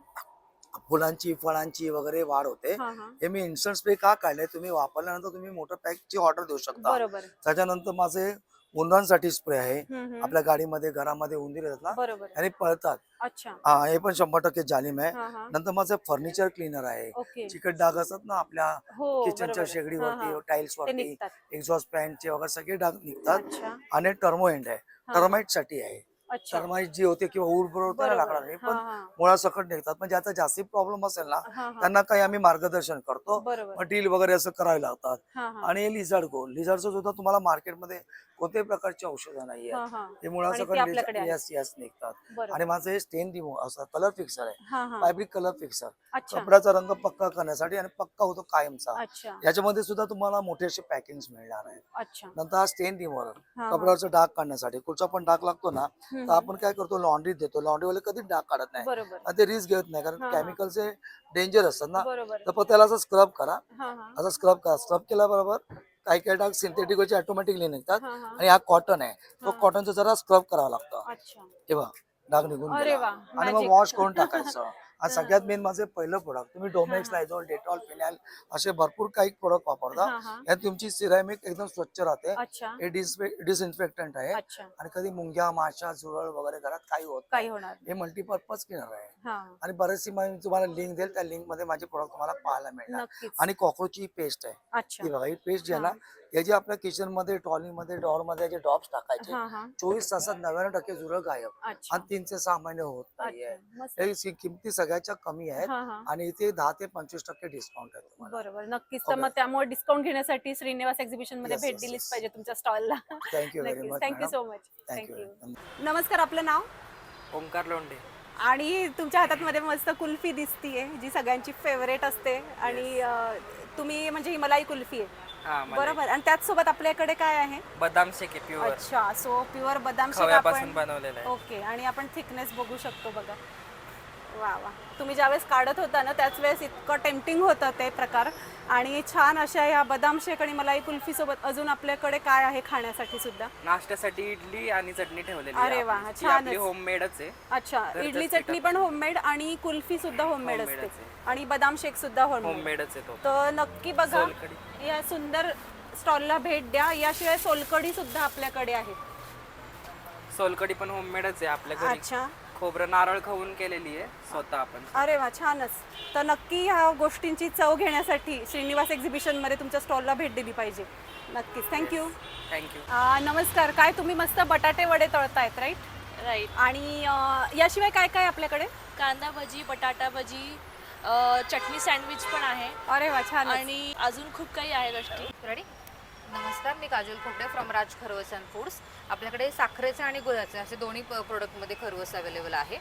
फुलांची फळांची वगैरे वाढ होते. हाँ हाँ, हे मी इन्स्टंट स्प्रे का काढले, तुम्ही वापरल्यानंतर तुम्ही मोठं पॅकची ऑर्डर देऊ शकता. बरोबर, त्याच्यानंतर माझे उंदरांसाठी स्प्रे आहे. हम्म. आपल्या गाडीमध्ये घरामध्ये उंदीर येतात ना, बरोबर, आणि पळतात. अच्छा, हा, हे पण 100% जालिम आहे. हाँ हाँ, नंतर माझं फर्निचर क्लीनर आहे. ओके, चिकट डाग असतात ना आपल्या हो किचनच्या बरोबर, हाँ शेगडीवरती, हाँ, टाइल्स ते वरती, निघतात। एक्झॉस्ट फॅनचे वगैरे सगळे डाग निघतात. अच्छा, आणि टर्मो एंड आहे, हाँ. टर्माइट साठी आहे. अच्छा, टर्माइट जी होते किंवा ऊर होते ना बरोबर, लाकडाने, हाँ पण हाँ, मुळासकट निघतात. म्हणजे आता जास्ती प्रॉब्लेम असेल ना, हाँ हाँ, त्यांना काही आम्ही मार्गदर्शन करतो. बरोबर, मग डील वगैरे असं करावे लागतात. हाँ हाँ, आणि हे लिझर्ड गो, लिझर्डचं सुद्धा तुम्हाला मार्केटमध्ये कोणत्याही प्रकारची औषधं नाही हाँ आहेत. हाँ, हे आणि ते मुळासकट आपल्याकडे आहे. यस निघतात. बरोबर, आणि माझं हे स्टेन रिमूव्ह असं कलर फिक्सर आहे, हाँ हाँ, फॅब्रिक कलर फिक्सर. अच्छा, कपड्याचा रंग पक्का करण्यासाठी आणि पक्का होतो कायमचा. अच्छा, याच्यामध्ये सुद्धा तुम्हाला मोठे असे पॅकिंग मिळणार आहेत. अच्छा, नंतर हा स्टेन रिमूव्हर, हाँ, कपड्याचा डाग काढण्यासाठी. कुठचा पण डाग लागतो ना, हम्म. तर आपण काय करतो, लॉन्ड्रीत देतो. लॉन्ड्रीवाले कधीच डाग काढत नाही बरोबर, आणि ते रिस्क घेत नाही, कारण हाँ, हाँ. केमिकलचे डेंजर असतात ना. बरोबर, तर पण त्याला असं स्क्रब करा, हाँ हाँ, असं स्क्रब करा. स्क्रब केल्याबरोबर काही काही डाग सिंथेटिक वरचे ऑटोमॅटिकली निघतात. हाँ हाँ, आणि हा कॉटन आहे, तो हाँ. कॉटनचा जरा स्क्रब करावा लागतो. अच्छा, तेव्हा डाग निघून अरे गेला. वा, आणि मग magic. वॉश करून टाकायचं. आणि हाँ. सगळ्यात मेन माझे पहिलं प्रोडक्ट, तुम्ही डोमेक्स, हाँ. लायझॉल, डेटॉल, फिनाइल असे भरपूर काही प्रोडक्ट वापरता. हाँ हाँ, यात तुमची सिरामिक एकदम स्वच्छ राहते. अच्छा, हे डिसइन्फेक्टंट आहे. अच्छा, आणि कधी मुंग्या, माशा, झुरळ वगैरे घरात काही होत काही नाही. होणार, हे मल्टीपर्पज क्लीनर आहे. हाँ, आणि बरेचशी मी तुम्हाला लिंक देईल, त्या लिंक मध्ये माझे प्रोडक्ट तुम्हाला पाहायला मिळणार. नक्कीच, आणि कॉकरोचची पेस्ट आहे. अच्छा, ही बघा, ही पेस्ट जी आहे ना, हाँ. हे जे आपल्या किचन मध्ये, ट्रॉली मध्ये, डॉर मध्ये जे ड्रॉप्स टाकायचे, हाँ हाँ, 24 तासात 99% झुरळ गायब. अच्छा, आणि 3 ते 6 महिने होत नाहीये. अच्छा, मस्त, हे किमती सगळ्याच्या कमी आहेत. हाँ हाँ, आणि इथे 10 ते 25% डिस्काउंट आहे तुम्हाला. बरोबर, नक्कीच. तर Okay. मग त्यामुळे डिस्काउंट घेण्यासाठी श्रीनिवास एक्झिबिशन मध्ये Yes, भेट yes, दिलीच yes. पाहिजे तुमच्या स्टॉलला. थँक्यू व्हेरी नक्कीच, much. Thank you so much, thank you. Thank you. नमस्कार, आपलं नाव? ओंकार लोंढे. आणि तुमच्या हातामध्ये मस्त कुल्फी दिसतीये, जी सगळ्यांची फेवरेट असते. आणि तुम्ही म्हणजे ही मलाई कुल्फी आहे, हा, मला बरोबर. आणि त्याच सोबत आपल्याकडे काय आहे? बदाम शेक आहे प्युअर, अच्छा, सो प्युअर बदाम शेक खव्यापासून आपण, बनवलेला आहे. ओके. आणि आपण थिकनेस बघू शकतो बघा. वा वा, तुम्ही ज्यावेळेस काढत होता ना, त्याच वेळेस इतकं टेम्पटिंग होतं ते प्रकार. आणि छान अशा या बदाम शेक आणि मलाई कुल्फी सोबत अजून आपल्याकडे काय आहे खाण्यासाठी सुद्धा? नाश्त्यासाठी इडली आणि चटणी ठेवलेली अरे वा, आपली छानच. होममेडच आहे. अच्छा, घरचंच इडली पीठ चटणी आपण. पण होममेड आणि कुल्फी सुद्धा होममेड असते, होममेडच आहे. आणि बदाम शेक सुद्धा होममेड. होममेडच आहे तो. तर नक्की बघा, सोलकढी. या सुंदर स्टॉलला भेट द्या. याशिवाय सोलकढी सुद्धा आपल्याकडे आहे. सोलकढी पण होममेडच आहे आपल्या घरी. अच्छा, खोबरं नारळ खाऊन केलेली आहे स्वतः आपण. अरे वा, छानच. तर नक्की ह्या गोष्टींची चव घेण्यासाठी श्रीनिवास एक्झिबिशनमध्ये तुमच्या स्टॉलला भेट दिली पाहिजे. नक्कीच. थँक्यू. थँक्यू. नमस्कार. काय तुम्ही मस्त बटाटे वडे तळतायत, राईट? राईट. आणि याशिवाय काय काय आपल्याकडे? कांदा भजी, बटाटा भजी, चटणी सँडविच पण आहे. अरे वा, छान. आणि अजून खूप काही आहे गोष्टी. रेडी. नमस्कार, मी काजल खोपडे फ्रॉम राज खरवस अँड फूड्स. आपल्याकडे साखरेचे आणि गुळाचे असे दोन्ही प्रोडक्टमध्ये खरवस अवेलेबल आहे.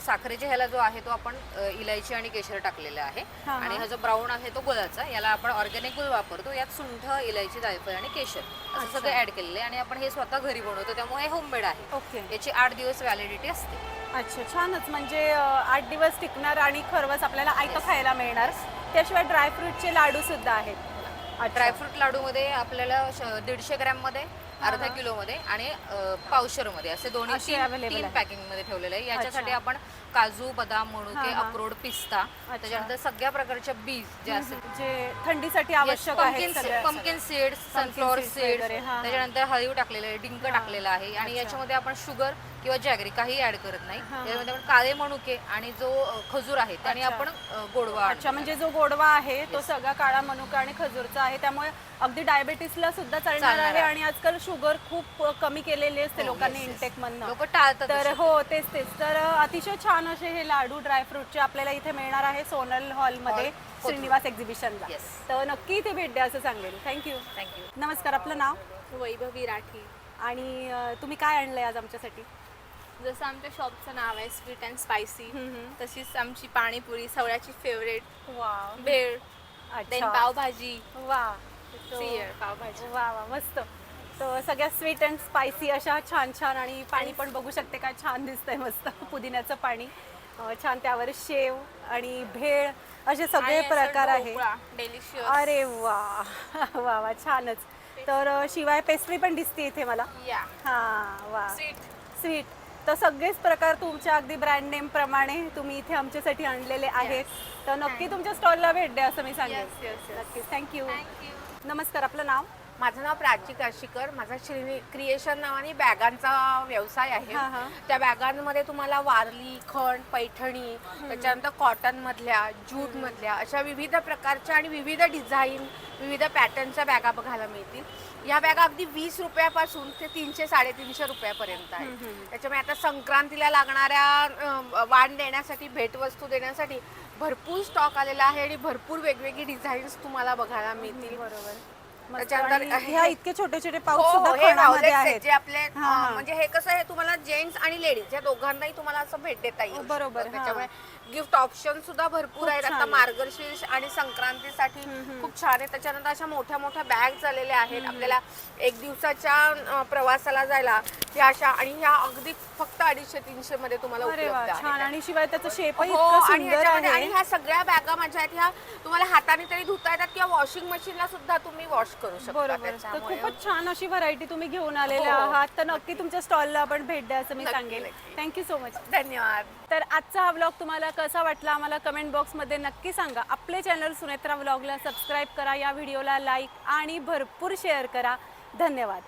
साखरेचे ह्याला जो आहे तो आपण इलायची आणि केशर टाकलेला आहे आणि हा जो ब्राऊन आहे तो गुळाचा. याला आपण ऑर्गॅनिक गुळ वापरतो. यात सुंठ, इलायची, जायफळ आणि केशर असं सगळं ऍड केलेलं आहे आणि आपण हे स्वतः घरी बनवतो, त्यामुळे हे होममेड आहे. ओके. याची 8 दिवस व्हॅलिडिटी असते. अच्छा, छानच. म्हणजे 8 दिवस टिकणार आणि खरवस आपल्याला आयतं खायला मिळणार. त्याशिवाय ड्रायफ्रूटचे लाडू सुद्धा आहेत. ड्रायफ्रूट लाडूमध्ये आपल्याला 150 ग्रॅममध्ये, अर्धा किलोमध्ये आणि पावशेरमध्ये असे दोन्ही 3 पॅकिंगमध्ये ठेवलेले आहे. याच्यासाठी आपण काजू, बदाम, मनुके, अक्रोड, पिस्ता, त्याच्यानंतर सगळ्या प्रकारच्या बीज जे असतात जे थंडीसाठी आवश्यक आहेत, पंपकिन सीड्स, सनफ्लॉवर सीड्स, त्याच्यानंतर हळीव टाकलेले आहे, डिंक टाकलेला आहे आणि याच्यामध्ये आपण शुगर किंवा जॅगरी काही ऍड करत नाही. त्याच्यामध्ये आपण काळे मनुके आणि जो खजूर आहे त्याने आपण गोडवा. अच्छा, म्हणजे जो गोडवा आहे तो सगळा काळा मनुका आणि खजूरचा आहे, त्यामुळे अगदी डायबिटीसला सुद्धा चालणार आहे. आणि आजकाल शुगर खूप कमी केलेली असते लोकांनी इंटेक मधनं, लोक टाळतात. तर हो, तेच. तर अतिशय छान असे हे लाडू ड्रायफ्रूटचे आपल्याला इथे मिळणार आहे सोनल हॉलमध्ये श्रीनिवास एक्झिबिशनला. तर नक्की इथे भेट द्या असं सांगेल. थँक्यू. नमस्कार. आपलं नाव? वैभवी राठी. आणि तुम्ही काय आणलंय आज आमच्यासाठी? जसं आमच्या शॉपचं नाव आहे स्वीट अँड स्पायसी, तशीच आमची पाणीपुरी सगळ्याची फेवरेट. भेळ, पावभाजी. पावभाजी. वा वा, मस्त. तर सगळ्या स्वीट अँड स्पायसी अशा छान छान. आणि पाणी पण बघू शकते, काय छान दिसतंय, मस्त पुदिन्याचं पाणी छान, त्यावर शेव आणि भेळ असे सगळे प्रकार आहे. अरे वा वा वा, छानच. तर शिवाय पेस्ट्री पण दिसते इथे मला. हां, वा, स्वीट. तर सगळेच प्रकार तुमच्या अगदी ब्रँड नेम प्रमाणे तुम्ही इथे आमच्यासाठी आणलेले आहेत. तर नक्की तुमच्या स्टॉलला भेट द्या असं मी सांगेन. नक्कीच. थँक्यू. नमस्कार. आपलं नाव? माझं नाव प्राची काशीकर. माझा श्री क्रिएशन नावाने बॅगांचा व्यवसाय आहे. त्या बॅगांमध्ये तुम्हाला वारली, खण, पैठणी, त्याच्यानंतर कॉटन मधल्या, ज्यूट मधल्या अशा विविध प्रकारच्या आणि विविध डिझाईन, विविध पॅटर्नच्या बॅगा बघायला मिळतील. या बॅगा अगदी 20 रुपयापासून ते 300-350 रुपयापर्यंत आहे. त्याच्यामुळे आता संक्रांतीला लागणाऱ्या वाण देण्यासाठी, भेटवस्तू देण्यासाठी भरपूर स्टॉक आलेला आहे आणि भरपूर वेगवेगळी डिझाईन्स तुम्हाला बघायला मिळतील. बरोबर. त्याच्यानंतर इतके छोटे छोटे पाऊच सुद्धा खणामध्ये आहेत. जे आपले म्हणजे हे कसं आहे, तुम्हाला जेंट्स आणि लेडीज या दोघांनाही तुम्हाला असं भेट देता येईल. बरोबर. त्याच्यामुळे गिफ्ट ऑप्शन सुद्धा भरपूर आहेत. आता मार्गशीर्ष आणि संक्रांतीसाठी खूप छान आहे. त्याच्यानंतर अशा मोठ्या मोठ्या बॅग आलेल्या आहेत आपल्याला 1 दिवसाच्या प्रवासाला जायला. ह्या अशा आणि ह्या अगदी फक्त 250-300 मध्ये तुम्हाला उपलब्ध आहेत. आणि शिवाय त्याचं शेप इतकं सुंदर आहे. आणि ह्या सगळ्या बॅगा माझ्या आहेत, ह्या तुम्हाला हाताने तरी धुता येतात किंवा वॉशिंग मशीनला सुद्धा तुम्ही वॉश करू शकता. बरोबर. तर खूपच छान अशी व्हरायटी तुम्ही घेऊन आलेल्या आहात. तर नक्की तुमच्या स्टॉलला आपण भेट द्या असं मी सांगेन. Thank you so much. धन्यवाद. तर आजचा हा व्लॉग तुम्हाला कसा वाटला आम्हाला कमेंट बॉक्समध्ये नक्की सांगा. आपले चॅनल सुनेत्रा व्लॉगला सबस्क्राईब करा, या व्हिडिओला लाईक आणि भरपूर शेअर करा. धन्यवाद.